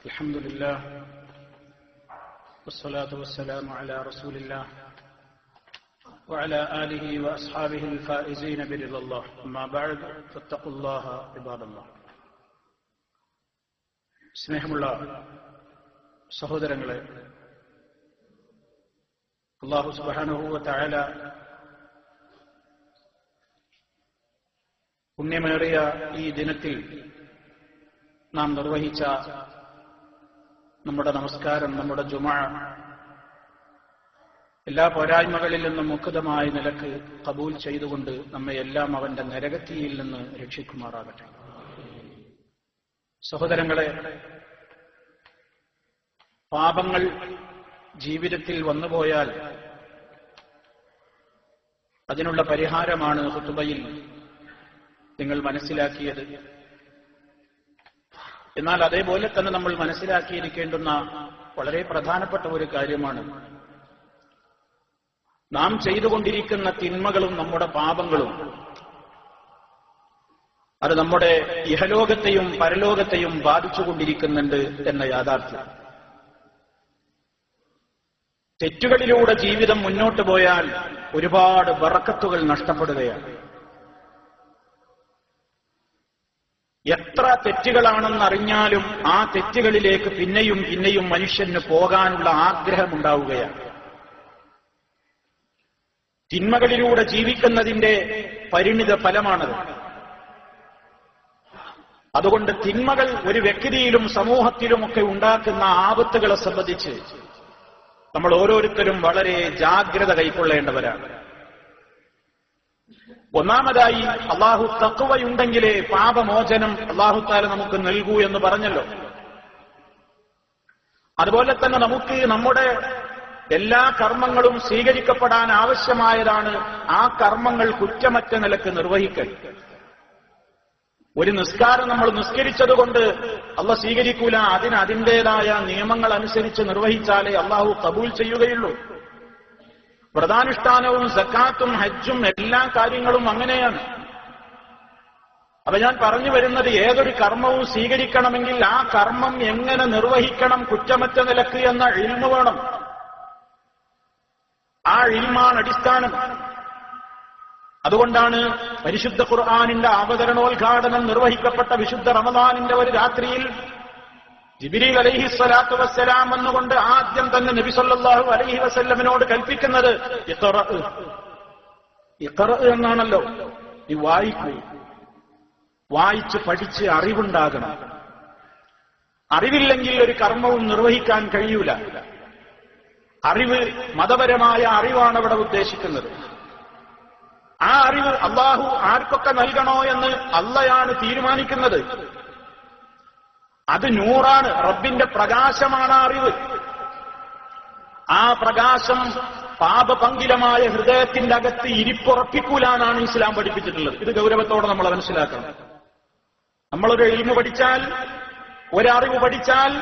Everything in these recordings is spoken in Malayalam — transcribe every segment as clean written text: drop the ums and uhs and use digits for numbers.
الحمد لله والصلاة والسلام على رسول الله وعلى آله وأصحابه الفائزين برضا الله أما بعد فاتقوا الله عباد الله. സ്നേഹമുള്ള സഹോദരങ്ങളെ, അല്ലാഹു സുബ്ഹാനഹു വ തആല പുണ്യമേറിയ ഈ ദിനത്തിൽ നാം നിർവഹിച്ച നമ്മുടെ നമസ്കാരം, നമ്മുടെ ജുമുഅ എല്ലാ പോരായ്മകളിൽ നിന്നും മുക്തമായ നിലക്ക് ഖബൂൽ ചെയ്തുകൊണ്ട് നമ്മയെല്ലാം അവന്റെ നരകത്തിയിൽ നിന്ന് രക്ഷിക്കുമാറാകട്ടെ. സഹോദരങ്ങളെ, പാപങ്ങൾ ജീവിതത്തിൽ വന്നുപോയാൽ അതിനുള്ള പരിഹാരമാണ് ഖുതുബയിൽ നിങ്ങൾ മനസ്സിലാക്കിയത്. എന്നാൽ അതേപോലെ തന്നെ നമ്മൾ മനസ്സിലാക്കിയിരിക്കേണ്ടുന്ന വളരെ പ്രധാനപ്പെട്ട ഒരു കാര്യമാണ്, നാം ചെയ്തുകൊണ്ടിരിക്കുന്ന തിന്മകളും നമ്മുടെ പാപങ്ങളും അത് നമ്മുടെ ഇഹലോകത്തെയും പരലോകത്തെയും ബാധിച്ചുകൊണ്ടിരിക്കുന്നുണ്ട് എന്ന യാഥാർത്ഥ്യം. തെറ്റുകളിലൂടെ ജീവിതം മുന്നോട്ട് പോയാൽ ഒരുപാട് ബറക്കത്തുകൾ നഷ്ടപ്പെടുകയാണ്. എത്ര തെറ്റുകളാണെന്നറിഞ്ഞാലും ആ തെറ്റുകളിലേക്ക് പിന്നെയും പിന്നെയും മനുഷ്യന് പോകാനുള്ള ആഗ്രഹമുണ്ടാവുകയാണ്. തിന്മകളിലൂടെ ജീവിക്കുന്നതിന്റെ പരിണിത ഫലമാണത്. അതുകൊണ്ട് തിന്മകൾ ഒരു വ്യക്തിയിലും സമൂഹത്തിലുമൊക്കെ ഉണ്ടാക്കുന്ന ആപത്തുകളെ സംബന്ധിച്ച് നമ്മൾ ഓരോരുത്തരും വളരെ ജാഗ്രത കൈക്കൊള്ളേണ്ടവരാണ്. ഒന്നാമതായി, അല്ലാഹു തഖ്വയുണ്ടെങ്കിലേ പാപമോചനം അല്ലാഹു തആല നമുക്ക് നൽകൂ എന്ന് പറഞ്ഞല്ലോ. അതുപോലെ തന്നെ നമുക്ക് നമ്മുടെ എല്ലാ കർമ്മങ്ങളും സ്വീകരിക്കപ്പെടാൻ ആവശ്യമായതാണ് ആ കർമ്മങ്ങൾ കുറ്റമറ്റ നിലക്ക് നിർവഹിക്കൽ. ഒരു നിസ്കാരം നമ്മൾ നിസ്കരിച്ചതുകൊണ്ട് അല്ലാഹു സ്വീകരിക്കൂല, അതിന് അതിൻ്റെതായ നിയമങ്ങൾ അനുസരിച്ച് നിർവഹിച്ചാലേ അല്ലാഹു ഖബൂൽ ചെയ്യുകയുള്ളൂ. വ്രതാനുഷ്ഠാനവും സക്കാത്തും ഹജ്ജും എല്ലാ കാര്യങ്ങളും അങ്ങനെയാണ്. അപ്പൊ ഞാൻ പറഞ്ഞു വരുന്നത്, ഏതൊരു കർമ്മവും സ്വീകരിക്കണമെങ്കിൽ ആ കർമ്മം എങ്ങനെ നിർവഹിക്കണം കുറ്റമറ്റ നിലക്ക് എന്ന ഇൽമ് വേണം. ആ ഇൽമാണ് അടിസ്ഥാനം. അതുകൊണ്ടാണ് പരിശുദ്ധ ഖുർആനിന്റെ അവതരണോദ്ഘാടനം നിർവഹിക്കപ്പെട്ട വിശുദ്ധ റമദാനിന്റെ ഒരു രാത്രിയിൽ ജിബ്രീൽ അലൈഹിസ്സലാത്തു വസ്സലാം എന്നുകൊണ്ട് ആദ്യം തന്നെ നബി സല്ലല്ലാഹു അലൈഹി വസല്ലമിനോട് കൽപ്പിക്കുന്നത് ഇഖ്റ എന്നാണല്ലോ. നീ വായിക്കൂ, വായിച്ച് പഠിച്ച് അറിവുണ്ടാകണം. അറിവില്ലെങ്കിൽ ഒരു കർമ്മവും നിർവഹിക്കാൻ കഴിയൂല. അറിവ് മതപരമായ അറിവാണ് അവിടെ ഉദ്ദേശിക്കുന്നത്. ആ അറിവ് അല്ലാഹു ആർക്കൊക്കെ നൽകണോ എന്ന് അള്ളയാണ് തീരുമാനിക്കുന്നത്. അത് നൂറാണ്, റബ്ബിന്റെ പ്രകാശമാണ് ആ അറിവ്. ആ പ്രകാശം പാപപങ്കിലമായ ഹൃദയത്തിന്റെ അകത്ത് ഇരിപ്പുറപ്പിക്കൂലാന്നാണ് ഇസ്ലാം പഠിപ്പിച്ചിട്ടുള്ളത്. ഇത് ഗൗരവത്തോടെ നമ്മൾ മനസ്സിലാക്കണം. നമ്മളൊരു ഇൽമു പഠിച്ചാൽ, ഒരറിവ് പഠിച്ചാൽ,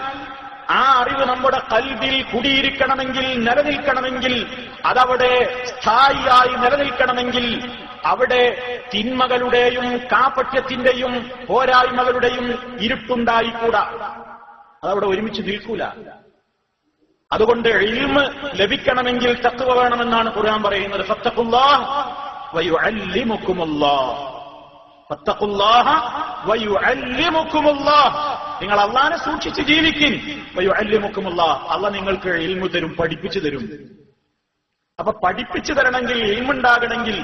ആ അറിവ് നമ്മുടെ ഖൽബിൽ കുടിയിരിക്കണമെങ്കിൽ, നിലനിൽക്കണമെങ്കിൽ, അതവിടെ സ്ഥായിയായി നിലനിൽക്കണമെങ്കിൽ അവിടെ തിന്മകളുടെയും കാപട്യത്തിന്റെയും പോരായ്മകളുടെയും ഇരുട്ടുണ്ടായിക്കൂടാ. അതവിടെ ഒരുമിച്ച് നിൽക്കൂല. അതുകൊണ്ട് ഇൽമ് ലഭിക്കണമെങ്കിൽ തഖ്വ വേണമെന്നാണ് ഖുർആൻ പറയുന്നത്. ഫത്തഖുല്ലാഹ് വയുഅല്ലിമുകുമുല്ലാഹ്. ഫത്തഖുല്ലാഹ് വയുഅല്ലിമുകുമുല്ലാഹ്. നിങ്ങൾ അല്ലാഹനെ സൂക്ഷിച്ച് ജീവിക്കും. വയുഅല്ലിമുകുമുല്ലാഹ്. അല്ലാഹ് നിങ്ങൾക്ക് ഇൽമു തരും, പഠിപ്പിച്ചു തരും. അപ്പൊ പഠിപ്പിച്ചു തരണമെങ്കിൽ, ഇൽമുണ്ടാകണമെങ്കിൽ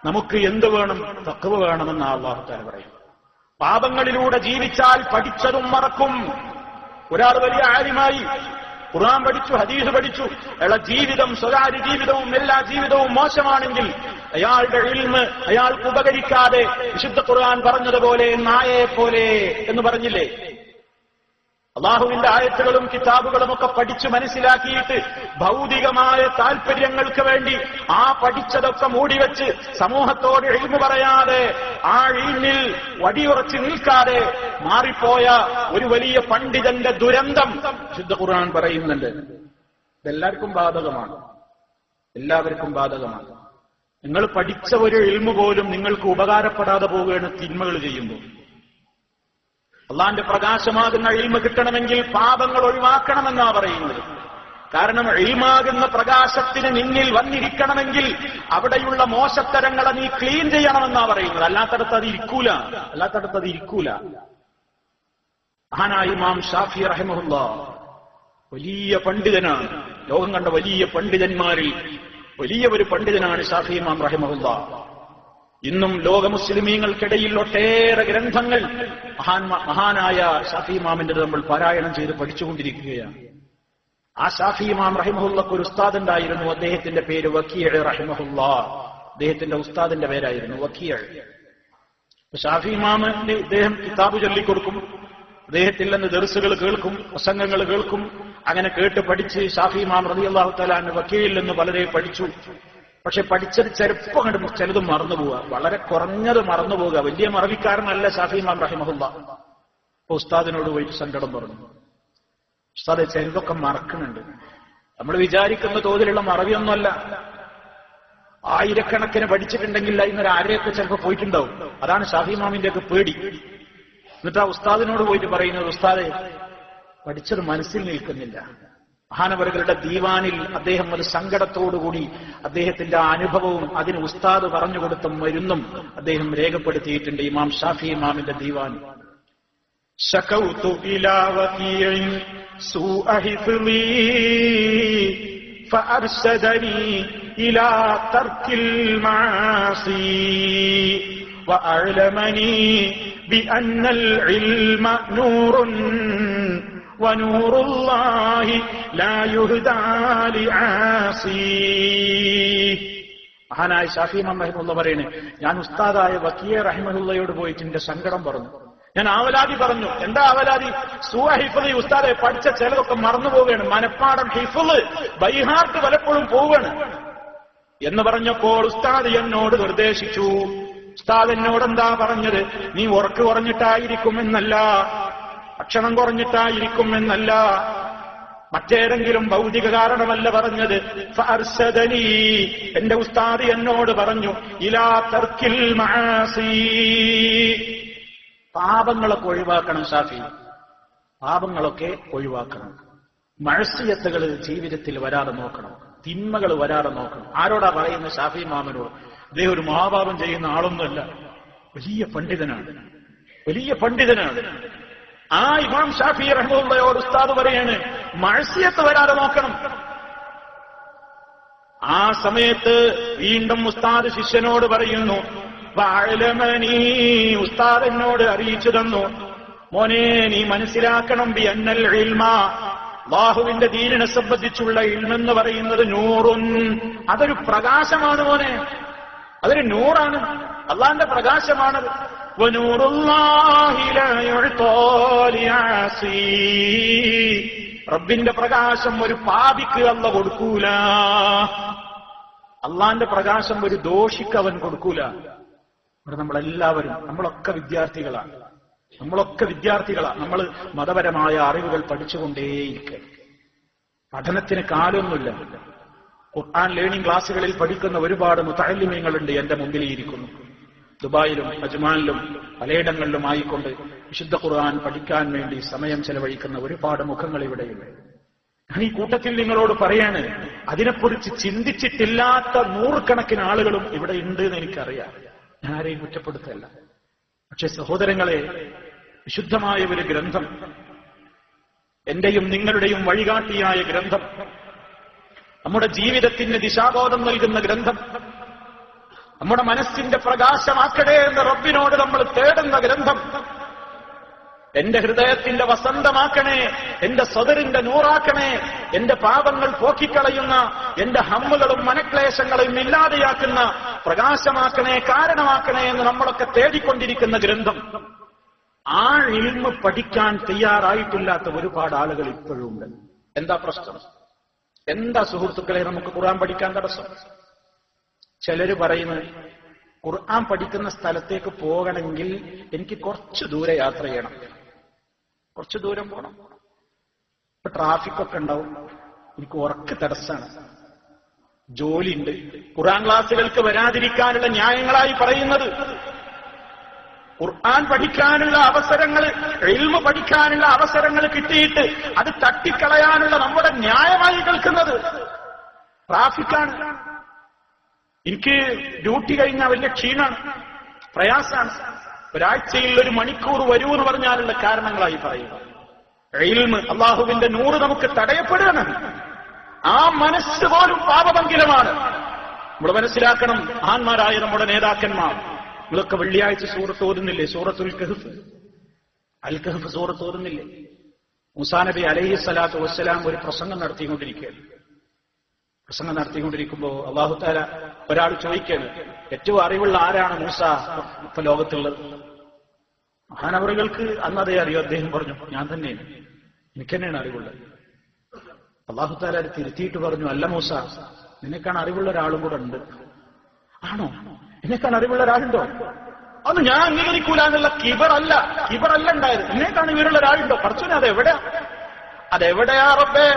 നമുക്ക് എന്ത് വേണം? തഖ്വ വേണമെന്ന് അല്ലാഹു തആല പറയും. പാപങ്ങളിലൂടെ ജീവിച്ചാൽ പഠിച്ചതും മറക്കും. ഒരാൾ വലിയ ആലിമായി ഖുർആൻ പഠിച്ചു, ഹദീസ് പഠിച്ചു, അയാളുടെ ജീവിതം, സ്വകാര്യ ജീവിതവും എല്ലാ ജീവിതവും മോശമാണെങ്കിൽ അയാളുടെ ഇൽമ് അയാൾക്ക് ഉപകരിക്കാതെ വിശുദ്ധ ഖുർആൻ പറഞ്ഞതുപോലെ നായയെ പോലെ എന്ന് പറഞ്ഞില്ലേ? അള്ളാഹുവിന്റെ ആയത്തുകളും കിതാബുകളും ഒക്കെ പഠിച്ചു മനസ്സിലാക്കിയിട്ട് ഭൗതികമായ താൽപര്യങ്ങൾക്ക് വേണ്ടി ആ പഠിച്ചതൊക്കെ മൂടിവെച്ച് സമൂഹത്തോട് ഇൽമു പറയാതെ, ആ ഇൽമിൽ വടിയുറച്ച് നിൽക്കാതെ മാറിപ്പോയ ഒരു വലിയ പണ്ഡിതന്റെ ദുരന്തം വിശുദ്ധ ഖുർആൻ പറയുന്നുണ്ട്. ഇതെല്ലാവർക്കും ബാധകമാണ്, എല്ലാവർക്കും ബാധകമാണ്. നിങ്ങൾ പഠിച്ച ഒരു ഇൽമു പോലും നിങ്ങൾക്ക് ഉപകാരപ്പെടാതെ പോവുകയാണ് തിന്മകൾ ചെയ്യുമ്പോൾ. അള്ളാന്റെ പ്രകാശമാകുന്ന ഇൽമ കിട്ടണമെങ്കിൽ പാപങ്ങൾ ഒഴിവാക്കണമെന്നാ പറയുന്നത്. കാരണം ഇൽമാകുന്ന പ്രകാശത്തിന് നിന്നിൽ വന്നിരിക്കണമെങ്കിൽ അവിടെയുള്ള മോശത്തരങ്ങളെ നീ ക്ലീൻ ചെയ്യണമെന്നാ പറയുന്നത്. അല്ലാത്തടത്ത് അത് ഇരിക്കൂല. മഹാനായ ഇമാം ഷാഫി റഹിമഹുല്ലാഹ് വലിയ പണ്ഡിതനാണ്. ലോകം കണ്ട വലിയ പണ്ഡിതന്മാരിൽ വലിയ ഒരു പണ്ഡിതനാണ് ഷാഫി ഇമാം റഹിമഹുല്ലാഹ്. ഇന്നും ലോക മുസ്ലിമീങ്ങൾക്കിടയിൽ ഒട്ടേറെ ഗ്രന്ഥങ്ങൾ മഹാനായ ഷാഫി ഇമാമിന്റെ നമ്മൾ പാരായണം ചെയ്ത് പഠിച്ചുകൊണ്ടിരിക്കുകയാണ്. ആ ഷാഫി ഇമാം റഹിമഹുല്ലക്ക് ഒരു ഉസ്താദ് ഉണ്ടായിരുന്നു. അദ്ദേഹത്തിന്റെ പേര് വക്കീഅ് റഹിമഹുല്ലാഹ്. അദ്ദേഹത്തിന്റെ ഉസ്താദിന്റെ പേരായിരുന്നു വക്കീഅ്. ഷാഫി ഇമാമിന് ഇദ്ദേഹം കിതാബ് ചൊല്ലിക്കൊടുക്കും. അദ്ദേഹത്തിൽ നിന്ന് ദർസുകൾ കേൾക്കും, പ്രസംഗങ്ങൾ കേൾക്കും. അങ്ങനെ കേട്ട് പഠിച്ച് ഷാഫി ഇമാം റളിയല്ലാഹു തആല അൻഹു വക്കീലിൽ നിന്ന് വളരെ പഠിച്ചു. പക്ഷെ പഠിച്ചത് ചെറുപ്പം കണ്ട് ചിലതും മറന്നുപോവുക, വളരെ കുറഞ്ഞത് മറന്നുപോവുക. വലിയ മറവിക്കാരനല്ല ഷാഫി ഇമാം റഹിമഹുല്ലാഹ്. അപ്പൊ ഉസ്താദിനോട് പോയിട്ട് സങ്കടം പറഞ്ഞു, ഉസ്താദെ ചിലതൊക്കെ മറക്കുന്നുണ്ട്. നമ്മൾ വിചാരിക്കുന്ന തോതിലുള്ള മറവിയൊന്നുമല്ല. ആയിരക്കണക്കിന് പഠിച്ചിട്ടുണ്ടെങ്കിൽ ഇന്നൊരു ആരെയൊക്കെ ചിലപ്പോൾ പോയിട്ടുണ്ടാവും. അതാണ് ഷാഫി ഇമാമിന്റെ ഒക്കെ പേടി. എന്നിട്ട് ആ ഉസ്താദിനോട് പോയിട്ട് പറയുന്നത്, ഉസ്താദെ പഠിച്ചത് മനസ്സിൽ നിൽക്കുന്നില്ല. മഹാനവറുകളുടെ ദീവാനിൽ അദ്ദേഹം ഒരു സങ്കടത്തോടുകൂടി അദ്ദേഹത്തിന്റെ അനുഭവവും അതിന് ഉസ്താദ് പറഞ്ഞുകൊടുത്ത മരുന്നും അദ്ദേഹം രേഖപ്പെടുത്തിയിട്ടുണ്ട് ഇമാം ഷാഫി ഇമാമിന്റെ ദീവാൻ. ശകൗതു ഇലാ വകീഇൻ സൂഅ ഹിഫ്ളി ഫഅർശദനി ഇലാ തർക്കിൽ മആസി വഅഅലമനി ബിഅന്നൽ ഇൽമ നൂറുൻ വനൂറുല്ലാഹി ലാ യുഹ്ദാ ലിആസി. മഹാനായ ഷാഫി ഇമാം റഹിമഹുല്ലാഹ് പറയുന്നു, ഞാൻ ഉസ്താദായ വക്കീഅ് റഹിമഹുല്ലയോട് പോയിട്ട് എന്റെ സങ്കടം പറഞ്ഞു. ഞാൻ ആവലാതി പറഞ്ഞു. എന്താ ആവലാതി? സൂഅ ഹിഫ്ള്, ഉസ്താദെ പഠിച്ച ചിലതൊക്കെ മറന്നു പോവുകയാണ്. മനപ്പാടം ഹിഫ്ള് ബൈഹാർട്ട് പലപ്പോഴും പോവുകയാണ് എന്ന് പറഞ്ഞപ്പോൾ ഉസ്താദ് എന്നോട് നിർദ്ദേശിച്ചു. ഉസ്താദ് എന്നോട് എന്താ പറഞ്ഞത്? നീ ഉറക്ക് കുറഞ്ഞിട്ടായിരിക്കുമെന്നല്ല, ഭക്ഷണം കുറഞ്ഞിട്ടായിരിക്കുമെന്നല്ല, മറ്റേതെങ്കിലും ഭൗതിക കാരണമല്ല പറഞ്ഞത്. ഫഅർശദനി, എന്റെ ഉസ്താദ് എന്നോട് പറഞ്ഞു, ഇലാ തർക്കിൽ മആസി, പാപങ്ങളൊക്കെ ഒഴിവാക്കണം ഷാഫി, പാപങ്ങളൊക്കെ ഒഴിവാക്കണം. മഅസിയത്തുകൾ ജീവിതത്തിൽ വരാതെ നോക്കണം, തിന്മകൾ വരാതെ നോക്കണം. ആരോടാ പറയുന്നത്? ഷാഫി ഇമാമിനോട്. അദ്ദേഹം ഒരു മഹാപാപം ചെയ്യുന്ന ആളൊന്നുമല്ല, വലിയ പണ്ഡിതനാണ്, വലിയ പണ്ഡിതനാണ്. ആ ഇമാം ഷാഫി റഹിമഹുള്ളയോട് ഉസ്താദ് പറയാണ്, മഅസിയത്ത് വരാതെ നോക്കണം. ആ സമയത്ത് വീണ്ടും ഉസ്താദ് ശിഷ്യനോട് പറയുന്നു, വഅലമനി, ഉസ്താദ് എന്നോട് അറിയിച്ചു തന്നു, മോനെ നീ മനസ്സിലാക്കണം, ബി അന്നൽ ഇൽമ, അല്ലാഹുവിന്റെ ദീനിനെ സംബന്ധിച്ചുള്ള ഇൽമെന്ന് പറയുന്നത് നൂറുൻ, അതൊരു പ്രകാശമാണ് മോനെ, അതൊരു നൂറാണ്, അള്ളാന്റെ പ്രകാശമാണത്. വനൂറുല്ലാഹി ലാ യുഅ്താ ലിആസി, റബ്ബിന്റെ പ്രകാശം ഒരു പാപിക്ക് അല്ല കൊടുക്കൂല. അള്ളാന്റെ പ്രകാശം ഒരു ദോഷിക്ക് അവൻ കൊടുക്കൂല. ഇവിടെ നമ്മളെല്ലാവരും, നമ്മളൊക്കെ വിദ്യാർത്ഥികളാണ്, നമ്മൾ മതപരമായ അറിവുകൾ പഠിച്ചുകൊണ്ടേയിരിക്കുക. പഠനത്തിന് കാലമൊന്നുമില്ല. ഖുർആൻ ലേണിംഗ് ക്ലാസ്സുകളിൽ പഠിക്കുന്ന ഒരുപാട് മുതഅല്ലിമീങ്ങളുണ്ട് എന്റെ മുമ്പിൽ ഇരിക്കുന്നു. ദുബായിലും അജ്മാനിലും പലയിടങ്ങളിലും ആയിക്കൊണ്ട് വിശുദ്ധ ഖുർആൻ പഠിക്കാൻ വേണ്ടി സമയം ചെലവഴിക്കുന്ന ഒരുപാട് മുഖങ്ങൾ ഇവിടെയുണ്ട്. ഞാൻ ഈ കൂട്ടത്തിൽ നിങ്ങളോട് പറയാണ്, അതിനെക്കുറിച്ച് ചിന്തിച്ചിട്ടില്ലാത്ത നൂറുകണക്കിന് ആളുകളും ഇവിടെ ഉണ്ട് എന്ന് എനിക്കറിയാം. ഞാൻ ആരെയും കുറ്റപ്പെടുത്തല്ല. പക്ഷെ സഹോദരങ്ങളെ, വിശുദ്ധമായ ഒരു ഗ്രന്ഥം, എന്റെയും നിങ്ങളുടെയും വഴികാട്ടിയായ ഗ്രന്ഥം, നമ്മുടെ ജീവിതത്തിന് ദിശാബോധം നൽകുന്ന ഗ്രന്ഥം, നമ്മുടെ മനസ്സിന്റെ പ്രകാശമാക്കണേ എന്ന് റബ്ബിനോട് നമ്മൾ തേടുന്ന ഗ്രന്ഥം, എന്റെ ഹൃദയത്തിന്റെ വസന്തമാക്കണേ, എന്റെ സദറിന്റെ നൂറാക്കണേ, എന്റെ പാപങ്ങൾ പോക്കിക്കളയുന്ന, എന്റെ ഹമ്മുകളും മനക്ലേശങ്ങളും ഇല്ലാതെയാക്കുന്ന പ്രകാശമാക്കണേ, കാരണമാക്കണേ എന്ന് നമ്മളൊക്കെ തേടിക്കൊണ്ടിരിക്കുന്ന ഗ്രന്ഥം, ആ ഇൽമ് പഠിക്കാൻ തയ്യാറായിട്ടില്ലാത്ത ഒരുപാട് ആളുകൾ ഇപ്പോഴും ഉണ്ട്. എന്താ പ്രശ്നം? എന്താ സുഹൃത്തുക്കളെ നമുക്ക് ഖുർആൻ പഠിക്കാൻ തടസ്സം? ചിലര് പറയുന്നത്, ഖുർആൻ പഠിക്കുന്ന സ്ഥലത്തേക്ക് പോകണമെങ്കിൽ എനിക്ക് കുറച്ച് ദൂരെ യാത്ര ചെയ്യണം, കുറച്ച് ദൂരം പോകണം, ഇപ്പൊ ട്രാഫിക്കൊക്കെ ഉണ്ടാവും, എനിക്ക് ഉറക്ക് തടസ്സാണ്, ജോലിയുണ്ട്. ഖുർആൻ ക്ലാസുകൾക്ക് വരാതിരിക്കാനുള്ള ന്യായങ്ങളായി പറയുന്നത് ഖുർആൻ പഠിക്കാനുള്ള അവസരങ്ങൾ, ഇൽമ് പഠിക്കാനുള്ള അവസരങ്ങൾ കിട്ടിയിട്ട് അത് തട്ടിക്കളയാനുള്ള നമ്മുടെ ന്യായമായി കേൾക്കുന്നത് ട്രാഫിക്കാണ്. എനിക്ക് ഡ്യൂട്ടി കഴിഞ്ഞാൽ വലിയ ക്ഷീണാണ്, പ്രയാസാണ്. ഒരാഴ്ചയിൽ 1 മണിക്കൂർ വരൂ എന്ന് പറഞ്ഞാലുള്ള കാരണങ്ങളായി പറയുക. ഇൽമ്, അള്ളാഹുവിന്റെ നൂറ് നമുക്ക് തടയപ്പെടുകയാണ്. ആ മനസ്സ് പോലും പാപമംഗിലമാണ്. നമ്മൾ മനസ്സിലാക്കണം, മഹാന്മാരായ നമ്മുടെ നേതാക്കന്മാർ, നമ്മളൊക്കെ വെള്ളിയാഴ്ച സൂറത്ത് ഓതുന്നില്ലേ? സൂറത്തുൽ കഹ്ഫ്, അൽ കഹ്ഫ് സൂറത്ത് ഓതുന്നില്ലേ? മൂസാ നബി അലൈഹി സ്വലാത്തു വസ്സലാം ഒരു പ്രസംഗം നടത്തിക്കൊണ്ടിരിക്കുകയാണ്. പ്രസംഗം നടത്തിക്കൊണ്ടിരിക്കുമ്പോ അല്ലാഹു തആല ഒരാൾ ചോദിക്കുകയാണ്, ഏറ്റവും അറിവുള്ള ആരാണ് മൂസ ഇപ്പൊ ലോകത്തുള്ളത്? മഹാനവറുകൾക്ക് അന്നതേ അറിയോ? അദ്ദേഹം പറഞ്ഞു, ഞാൻ തന്നെയാണ്, എനിക്ക് തന്നെയാണ് അറിവുള്ളത്. അല്ലാഹു തആല അത് തിരുത്തിയിട്ട് പറഞ്ഞു, അല്ല മൂസ, നിനക്കാണ് അറിവുള്ള ഒരാളും കൂടെ ഉണ്ട്. ആണോ? എന്നെക്കാണ് അറിവുള്ള ഒരാളുണ്ടോ? അത് ഞാൻ അംഗീകരിക്കൂല എന്നുള്ള കിബറല്ല ഉണ്ടായത്. എന്നെക്കാണ് ഇവരുള്ള ഒരാളുണ്ടോ? പഠിച്ചോനെ, അതെവിടെയാ റബ്ബേ?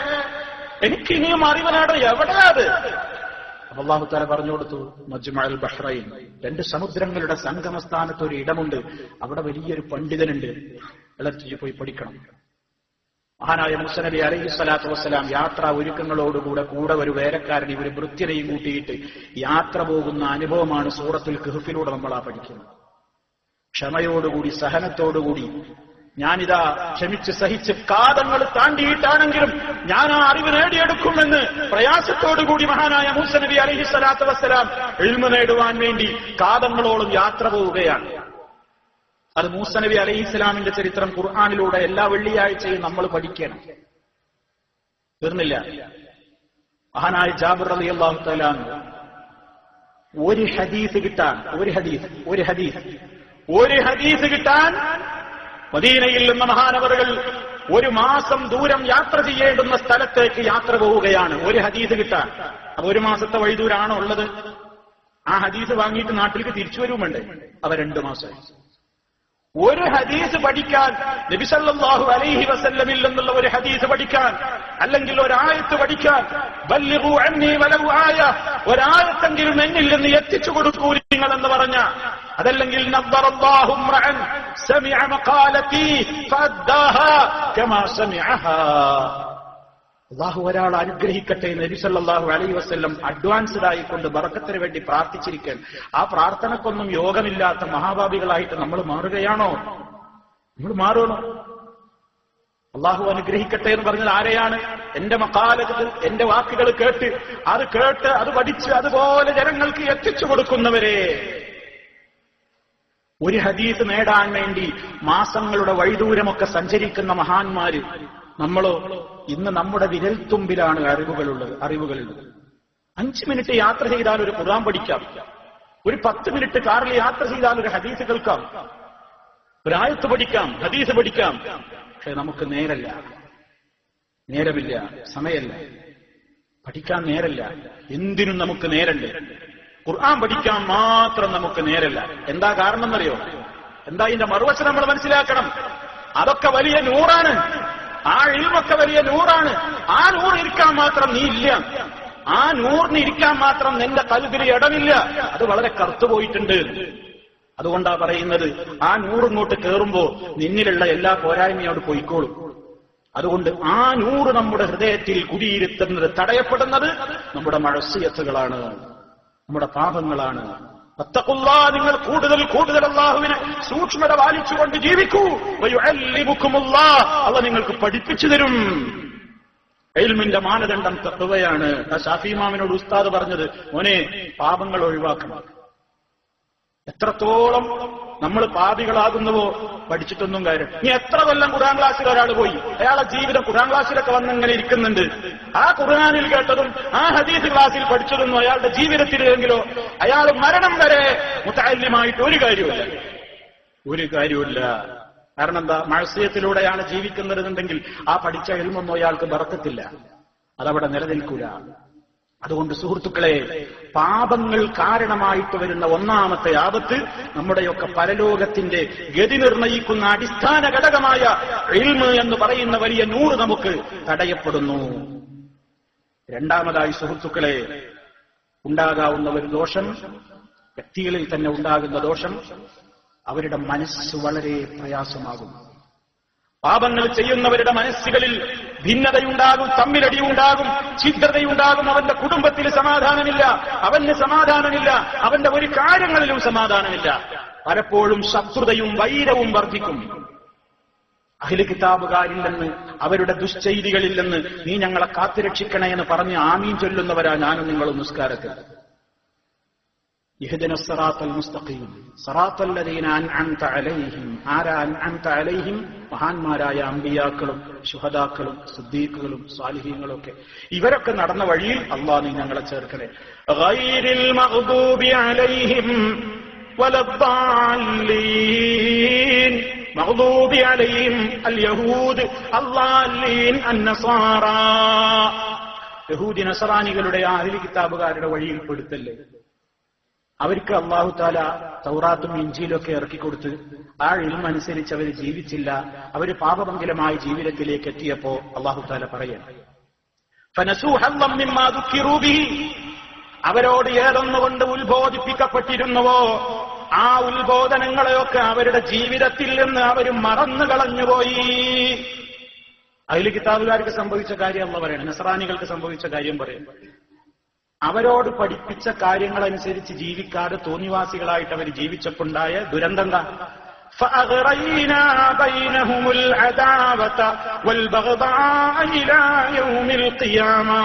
എനിക്ക് ഇനിയും അറിവനാണ്, എവിടെയാ അത്? അല്ലാഹു തആല പറഞ്ഞു കൊടുത്തു, മജ്മഉൽ ബഹ്റൈൻ, 2 സമുദ്രങ്ങളുടെ സംഗമസ്ഥാനത്ത് ഒരു ഇടമുണ്ട്, അവിടെ വലിയൊരു പണ്ഡിതനുണ്ട്, എല്ലാത്തിനും പോയി പഠിക്കണം. മഹാനായ മൂസാ നബി അലൈഹി സ്വലാത്തു വസ്സലാം യാത്രാ ഒരുക്കങ്ങളോടുകൂടെ കൂടെ ഒരു വേലക്കാരൻ ഇവര് വൃത്യനെയും കൂട്ടിയിട്ട് യാത്ര പോകുന്ന അനുഭവമാണ് സൂറത്തുൽ കഹ്ഫിലൂടെ നമ്മൾ പഠിക്കുന്നത്. ക്ഷമയോടുകൂടി, സഹനത്തോടുകൂടി, ഞാനിതാ ക്ഷമിച്ച് സഹിച്ച് കാതങ്ങൾ താണ്ടിയിട്ടാണെങ്കിലും ഞാൻ ആ അറിവ് നേടിയെടുക്കുമെന്ന് പ്രയാസത്തോടുകൂടി മഹാനായ മൂസാ നബി അലൈഹി സ്വലാത്തു വസ്സലാം ഇൽമു നേടുവാൻ വേണ്ടി കാതങ്ങളോളം യാത്ര പോവുകയാണ്. അത് മൂസാ നബി അലൈഹി ഇസ്ലാമിന്റെ ചരിത്രം ഖുർആനിലൂടെ എല്ലാ വെള്ളിയാഴ്ചയും നമ്മൾ പഠിക്കണം. തീർന്നില്ല. മഹാനായ ജാബിർ റളിയല്ലാഹു തആല ഒരു ഹദീസ് കിട്ടാൻ മദീനയിൽ നിന്ന് മഹാനവറുകൾ 1 മാസം ദൂരം യാത്ര ചെയ്യേണ്ടുന്ന സ്ഥലത്തേക്ക് യാത്ര പോവുകയാണ് ഒരു ഹദീസ് കിട്ടാൻ. അപ്പൊ 1 മാസത്തെ വഴിദൂരാണോ ഉള്ളത്? ആ ഹദീസ് വാങ്ങിയിട്ട് നാട്ടിലേക്ക് തിരിച്ചു വരുമുണ്ട്. അവ 2 മാസമായി. ഒരു ഹദീസ് പഠിക്കാൻ, നബി സല്ലല്ലാഹു അലൈഹി വസല്ലമിൽ നിന്നുള്ള ഒരു ഹദീസ് പഠിക്കാൻ, അല്ലെങ്കിൽ ഒരായത്ത് പഠിക്കാൻ, ബല്ലിഗു അന്നി വലൗ ആയ, ഒരായത്തെങ്കിലും എന്നിൽ നിന്ന് എത്തിച്ചു കൊടുക്കൂ നിങ്ങൾ എന്ന് പറഞ്ഞ, അതല്ലെങ്കിൽ നദ്ദറല്ലാഹു ഇംറഅൻ സമിഅ മഖാലതി ഫഅദ്ദാഹാ കമാ സമിഅഹാ, അല്ലാഹു ഒരാൾ അനുഗ്രഹിക്കട്ടെ എന്ന് നബി സല്ലല്ലാഹു അലൈഹി വസല്ലം അഡ്വാൻസ്ഡ് ആയിക്കൊണ്ട് ബറക്കത്തിന് വേണ്ടി പ്രാർത്ഥിച്ചിരിക്കാൻ, ആ പ്രാർത്ഥനക്കൊന്നും യോഗമില്ലാത്ത മഹാഭാവികളായിട്ട് നമ്മൾ മാറുകയാണോ? നമ്മൾ മാറണോ? അല്ലാഹു അനുഗ്രഹിക്കട്ടെ എന്ന് പറഞ്ഞാൽ ആരെയാണ്? എന്റെ മഖാലത്ത്, എന്റെ വാക്കുകൾ കേട്ട് അത് പഠിച്ച് അതുപോലെ ജനങ്ങൾക്ക് എത്തിച്ചു കൊടുക്കുന്നവരെ. ഒരു ഹദീസ് നേടാൻ വേണ്ടി മാസങ്ങളുടെ വഴിദൂരമൊക്കെ സഞ്ചരിക്കുന്ന മഹാന്മാര്, നമ്മളോ ഇന്ന് നമ്മുടെ വിരൽത്തുമ്പിലാണ് അറിവുകളുള്ളത്. 5 മിനിറ്റ് യാത്ര ചെയ്താൽ ഒരു ഖുർആൻ പഠിക്കാം, ഒരു 10 മിനിറ്റ് കാറിൽ യാത്ര ചെയ്താൽ ഒരു ഹദീസ് കേൾക്കാം, ഒരു ആയത്ത് പഠിക്കാം, ഹദീസ് പഠിക്കാം. പക്ഷെ നമുക്ക് നേരമില്ല, സമയമല്ല, പഠിക്കാൻ നേരല്ല. എന്തിനും നമുക്ക് നേരണ്ട്, ഖുർആൻ പഠിക്കാൻ മാത്രം നമുക്ക് നേരല്ല. എന്താ കാരണം എന്നറിയോ? എന്താ ഇതിന്റെ മറുവശം നമ്മൾ മനസ്സിലാക്കണം. അതൊക്കെ വലിയ നൂറാണ്, ആ ഇൽമൊക്കെ വലിയ നൂറാണ്. ആ നൂറ് ഇരിക്കാൻ മാത്രം നീ ഇല്ല, ആ നൂറിന് ഇരിക്കാൻ മാത്രം നിന്റെ കൽബിൽ ഇടമില്ല. അത് വളരെ കറുത്തുപോയിട്ടുണ്ട്. അതുകൊണ്ടാ പറയുന്നത്, ആ നൂറിങ്ങോട്ട് കയറുമ്പോ നിന്നിലുള്ള എല്ലാ പോരായ്മയോട് പോയിക്കോളും. അതുകൊണ്ട് ആ നൂറ് നമ്മുടെ ഹൃദയത്തിൽ കുടിയിരുത്തുന്നത് തടയപ്പെടുന്നത് നമ്മുടെ മഅസിയത്തുകളാണ്, നമ്മുടെ പാപങ്ങളാണ്. നിങ്ങൾ കൂടുതൽ അല്ലാഹുവിനെ സൂക്ഷ്മത പാലിച്ചുകൊണ്ട് ജീവിക്കൂ. അല്ലാഹു നിങ്ങൾക്ക് പഠിപ്പിച്ചു തരും. ഇൽമിന്റെ മാനദണ്ഡം തഖ്വയാണ്. ശാഫി ഇമാമിനോട് ഉസ്താദ് പറഞ്ഞത്, മോനെ പാപങ്ങൾ ഒഴിവാക്കണം. എത്രത്തോളം നമ്മൾ പാപികളാകുന്നുവോ പഠിച്ചിട്ടൊന്നും കാര്യം. ഇനി എത്ര കൊല്ലം ഖുർആൻ ക്ലാസ്സിൽ ഒരാൾ പോയി, അയാളെ ജീവിതം ഖുർആൻ ക്ലാസ്സിലൊക്കെ വന്നിങ്ങനെ ഇരിക്കുന്നുണ്ട്. ആ ഖുർആനിൽ കേട്ടതും ആ ഹദീസ് ക്ലാസ്സിൽ പഠിച്ചതൊന്നും അയാളുടെ ജീവിതത്തിലെങ്കിലോ അയാൾ മരണം വരെ മുതഅല്ലിമായിട്ട് ഒരു കാര്യമില്ല. കാരണം എന്താ? മഅസിയത്തിലൂടെയാണ് ജീവിക്കുന്നതെന്നുണ്ടെങ്കിൽ ആ പഠിച്ച ഇൽമൊന്നും അയാൾക്ക് ബറക്കത്തില്ല, അതവിടെ നിലനിൽക്കൂല. അതുകൊണ്ട് സുഹൃത്തുക്കളെ, പാപങ്ങൾ കാരണമായിട്ട് വരുന്ന ഒന്നാമത്തെ ആപത്ത് നമ്മുടെയൊക്കെ പരലോകത്തിന്റെ ഗതി നിർണയിക്കുന്ന അടിസ്ഥാന ഘടകമായ ഇൽമ് എന്ന് പറയുന്ന വലിയ നൂറ് നമുക്ക് തടയപ്പെടുന്നു. രണ്ടാമതായി സുഹൃത്തുക്കളെ, ഉണ്ടാകാവുന്ന ഒരു ദോഷം, വ്യക്തികളിൽ തന്നെ ഉണ്ടാകുന്ന ദോഷം, അവരുടെ മനസ്സ് വളരെ പ്രയാസമാകും. പാപങ്ങൾ ചെയ്യുന്നവരുടെ മനസ്സുകളിൽ ഭിന്നതയുണ്ടാകും, തമ്മിലടിയുണ്ടാകും, ഛിദ്രതയുണ്ടാകും. അവന്റെ കുടുംബത്തിൽ സമാധാനമില്ല, അവന് സമാധാനമില്ല, അവന്റെ ഒരു കാര്യങ്ങളിലും സമാധാനമില്ല. പലപ്പോഴും ശത്രുതയും വൈരവും വർദ്ധിക്കും. അഹ്ലു കിതാബുകാരിൽ നിന്ന്, അവരുടെ ദുശ്ചെയ്തികളിൽ നിന്ന് നീ ഞങ്ങളെ കാത്തുരക്ഷിക്കണേ എന്ന് പറഞ്ഞ് ആമീൻ ചൊല്ലുന്നവരാ ഞാനും നിങ്ങളും നിസ്കാരത്തിൽ. ഇഹ്ദിന സിറാത്തൽ മുസ്തഖീം സിറാത്തൽ ലദീന അൻഅംത അലൈഹിം. ആരാ അൻഅംത അലൈഹിം? മഹാന്മാരായ അമ്പിയാക്കളും ശുഹദാക്കളും സിദ്ദീഖുകളും സാലിഹീങ്ങളും ഒക്കെ. ഇവരൊക്കെ നടന്ന വഴിയിൽ അല്ലാഹ് നീ ഞങ്ങളെ ചേർക്കണേ. ഗൈരിൽ മഗ്ദൂബി അലൈഹിം വലദ്ദാല്ലീൻ. മഗ്ദൂബി അലൈഹിം അൽ യഹൂദ് അല്ലാല്ലീൻ അന്നസാറ. യഹൂദി നസറാനികളുടെ ആ അഹ്ലു കിതാബുകാരുടെ വഴിയിൽ പെടുത്തല്ലേ. അവർക്ക് അല്ലാഹു തആല തൗറാത്തും ഇഞ്ചീലൊക്കെ ഇറക്കിക്കൊടുത്ത് ആ ഇൽമ അനുസരിച്ച് അവർ ജീവിച്ചില്ല. അവര് പാപമംഗലമായ ജീവിതത്തിലേക്ക് എത്തിയപ്പോ അല്ലാഹു തആല പറയാണ്, ഫനസൂ ഹല്ലം മിമ്മാ ദുക്കിറൂ ബിഹി. അവരോട് ഏതൊന്നുകൊണ്ട് ഉത്ബോധിപ്പിക്കപ്പെട്ടിരുന്നുവോ ആ ഉത്ബോധനങ്ങളെയൊക്കെ അവരുടെ ജീവിതത്തിൽ നിന്ന് അവർ മറന്നു കളഞ്ഞുപോയി. അഹ്ലു കിതാബുകാർക്ക് സംഭവിച്ച കാര്യം അല്ലാഹു പറയാണ്, നസ്രാനികൾക്ക് സംഭവിച്ച കാര്യം പറയും. അവരോട് പഠിപ്പിച്ച കാര്യങ്ങളനുസരിച്ച് ജീവിക്കാതെ തോന്നിവാസികളായിട്ട് അവർ ജീവിച്ചപ്പോണ്ടായ ദുരന്തം എന്താ? فأغرينا بينهم العداوة والبغضاء إلى يوم القيامة.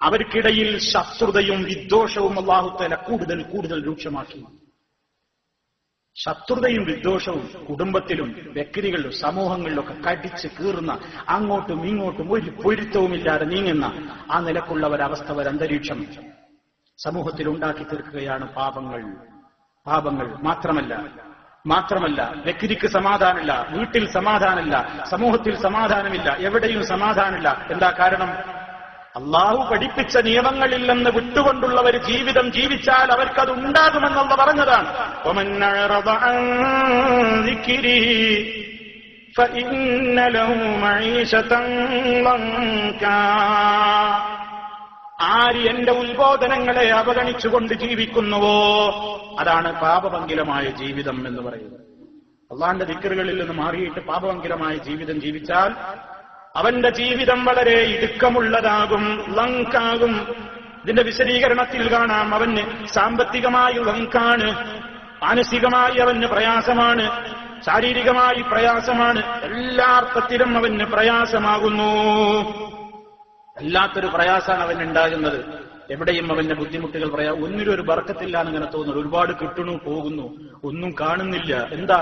അവർക്കിടയിൽ ശത്രുതയും വിദ്വേഷവും അല്ലാഹു തആല കൂടുതൽ കൂടുതൽ രൂക്ഷമാക്കി. ശത്രുതയും വിദ്വേഷവും കുടുംബത്തിലും വ്യക്തികളിലും സമൂഹങ്ങളിലൊക്കെ കടിച്ച് കീറുന്ന, അങ്ങോട്ടും ഇങ്ങോട്ടും ഒരു പൊരുത്തവുമില്ലാതെ നീങ്ങുന്ന ആ നിലക്കുള്ള ഒരവസ്ഥ, ഒരന്തരീക്ഷം സമൂഹത്തിൽ ഉണ്ടാക്കി തീർക്കുകയാണ് പാപങ്ങൾ. മാത്രമല്ല വ്യക്തിക്ക് സമാധാനമില്ല, വീട്ടിൽ സമാധാനമില്ല, സമൂഹത്തിൽ സമാധാനമില്ല, എവിടെയും സമാധാനമില്ല. എന്താ കാരണം? അള്ളാഹു പഠിപ്പിച്ച നിയമങ്ങളിൽ നിന്ന് വിട്ടുകൊണ്ടുള്ള ഒരു ജീവിതം ജീവിച്ചാൽ അവർക്കത് ഉണ്ടാകുമെന്നുള്ള പറഞ്ഞതാണ്. ആര് എന്റെ ഉത്ബോധനങ്ങളെ അവഗണിച്ചുകൊണ്ട് ജീവിക്കുന്നുവോ അതാണ് പാപമംഗലമായ ജീവിതം എന്ന് പറയുന്നത്. അള്ളാന്റെ ദിക്റുകളിൽ നിന്ന് മാറിയിട്ട് പാപമംഗലമായ ജീവിതം ജീവിച്ചാൽ അവന്റെ ജീവിതം വളരെ ഇടുക്കമുള്ളതാകും, ലങ്കാകും. ഇതിന്റെ വിശദീകരണത്തിൽ കാണാം, അവന് സാമ്പത്തികമായി ലങ്കാണ്, മാനസികമായി അവന് പ്രയാസമാണ്, ശാരീരികമായി പ്രയാസമാണ്, എല്ലാ അർത്ഥത്തിലും അവന് പ്രയാസമാകുന്നു. വല്ലാത്തൊരു പ്രയാസമാണ് അവനുണ്ടാകുന്നത്. എവിടെയും അവന്റെ ബുദ്ധിമുട്ടുകൾ ഒന്നിനും ഒരു ബർക്കത്തില്ല എന്നിങ്ങനെ തോന്നുന്നു. ഒരുപാട് കിട്ടണു, പോകുന്നു, ഒന്നും കാണുന്നില്ല. എന്താ?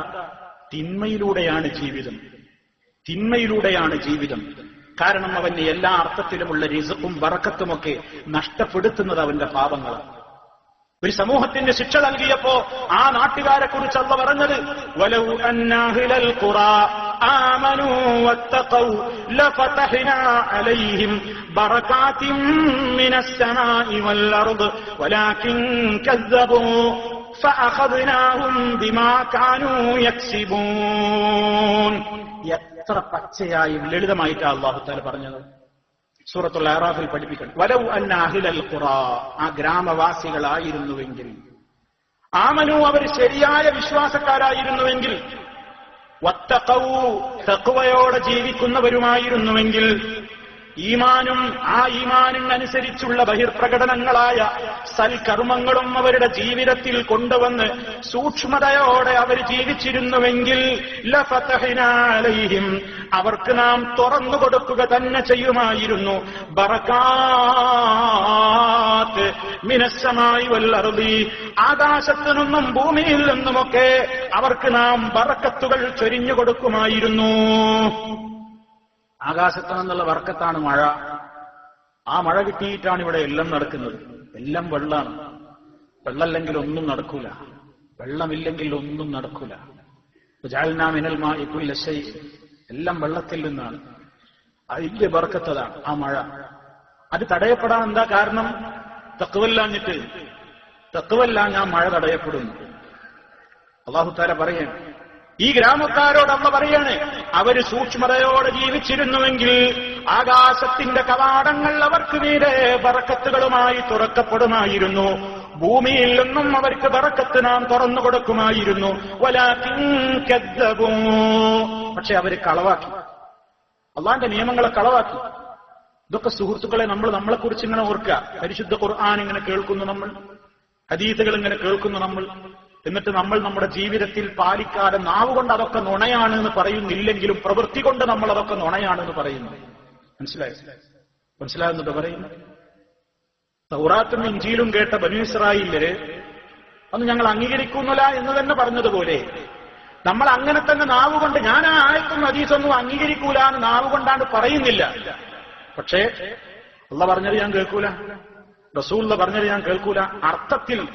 തിന്മയിലൂടെയാണ് ജീവിതം. കാരണം അവന് എല്ലാ അർത്ഥത്തിലുമുള്ള റിസ്ഖും ബറക്കത്തുമൊക്കെ നഷ്ടപ്പെടുത്തുന്നത് അവന്റെ പാപങ്ങളാണ്. ഒരു സമൂഹത്തിന്റെ ശിക്ഷ നൽകിയപ്പോ ആ നാട്ടുകാരെ കുറിച്ച് അല്ലാഹു പറഞ്ഞത്, വലൗ അന്നഹുൽ ഖുറാ ആമനൂ വത്തഖൗ ലഫതഹ്നാ അലൈഹിം ബറകാതിൻ മിനസ് സമാഇ വൽ അർദ് വലാകിൻ കസ്സബൂ ഫഅഖദ്നാഹും ബിമാ കാനൂ യക്സിബൂൻ. എത്ര പച്ചയായും ലളിതമായിട്ടാണ് അല്ലാഹു തആല പറഞ്ഞത്. സൂറത്തുൽ അറാഫിൽ പഠിപ്പിക്കണം, വലൗ അന്ന അഹ്ലൽ ഖുറാ, ആ ഗ്രാമവാസികളായിരുന്നുവെങ്കിൽ, ആമനു, അവർ ശരിയായ വിശ്വാസക്കാരായിരുന്നുവെങ്കിൽ, വത്തഖൗ, തഖ്വയോടെ ജീവിക്കുന്നവരുമായിരുന്നുവെങ്കിൽ, ഈമാനും ആ ഈമാനിനനുസരിച്ചുള്ള ബഹിർപ്രകടനങ്ങളായ സൽക്കർമ്മങ്ങളും അവരുടെ ജീവിതത്തിൽ കൊണ്ടുവന്ന് സൂക്ഷ്മതയോടെ അവർ ജീവിച്ചിരുന്നുവെങ്കിൽ, ലഫതഹ്നാ അലൈഹിം, അവർക്ക് നാം തുറന്നു കൊടുക്കുക തന്നെ ചെയ്യുമായിരുന്നു, ബറകാത്ത് മിനസ്സമായി വൽ അർദി, ആകാശത്തു നിന്നും ഭൂമിയിൽ നിന്നുമൊക്കെ അവർക്ക് നാം ബറക്കത്തുകൾ ചൊരിഞ്ഞു കൊടുക്കുമായിരുന്നു. ആകാശത്തു നിന്നുള്ള ബർക്കത്താണ് മഴ. ആ മഴ കിട്ടിയിട്ടാണ് ഇവിടെ എല്ലാം നടക്കുന്നത്. എല്ലാം വെള്ളമാണ്. വെള്ളമില്ലെങ്കിൽ ഒന്നും നടക്കൂല, വെള്ളമില്ലെങ്കിൽ ഒന്നും നടക്കൂല. ജഅൽനാ മിനൽ മാഇ കുല്ല ശൈ, എല്ലാം വെള്ളത്തിൽ നിന്നാണ്. അതിന്റെ ബർക്കത്തതാണ് ആ മഴ. അത് തടയപ്പെടാൻ എന്താ കാരണം? തഖ്വല്ലാഞ്ഞിട്ട്. തഖ്വല്ലാഞ്ഞാൽ മഴ തടയപ്പെടുന്നു. അല്ലാഹു തആല പറയാണ്, ഈ ഗ്രാമക്കാരോട് അല്ലാഹു പറയാണ്, അവര് സൂക്ഷ്മതയോടെ ജീവിച്ചിരുന്നുവെങ്കിൽ ആകാശത്തിന്റെ കവാടങ്ങൾ അവർക്ക് മീതെ ബറക്കത്തുകളുമായി തുറക്കപ്പെടുമായിരുന്നു, ഭൂമിയിൽ നിന്നും അവർക്ക് ബറക്കത്ത് നാം തുറന്നു കൊടുക്കുമായിരുന്നു. വലാകിൻ കദ്ദബൂ, പക്ഷെ അവര് കളവാക്കി, അള്ളാന്റെ നിയമങ്ങളെ കളവാക്കി. ഇതൊക്കെ സുഹൃത്തുക്കളെ നമ്മളെക്കുറിച്ച് ഇങ്ങനെ ഓർക്കുക. പരിശുദ്ധ ഖുർആൻ ഇങ്ങനെ കേൾക്കുന്നു നമ്മൾ, ഹദീസുകൾ ഇങ്ങനെ കേൾക്കുന്നു നമ്മൾ, എന്നിട്ട് നമ്മൾ നമ്മുടെ ജീവിതത്തിൽ പാലിക്കാതെ നാവുകൊണ്ട് അതൊക്കെ നുണയാണ് എന്ന് പറയുന്നില്ലെങ്കിലും പ്രവൃത്തി കൊണ്ട് നമ്മൾ അതൊക്കെ നുണയാണെന്ന് പറയുന്നു. മനസ്സിലാകുന്നുണ്ടോ പറയുന്നു? തൗറാത്തും ഇഞ്ചീലും കേട്ട ബനൂ ഇസ്രായേല്യര് അന്ന് ഞങ്ങൾ അംഗീകരിക്കുന്നില്ല എന്ന് തന്നെ പറഞ്ഞതുപോലെ നമ്മൾ അങ്ങനെ തന്നെ നാവുകൊണ്ട്, ഞാൻ ആ ആയത്തും ഹദീസൊന്നും അംഗീകരിക്കൂല എന്ന് നാവുകൊണ്ടാണ് പറയുന്നില്ല. പക്ഷേ അള്ളാഹ് പറഞ്ഞത് ഞാൻ കേൾക്കൂല, റസൂലുള്ള പറഞ്ഞത് ഞാൻ കേൾക്കൂല.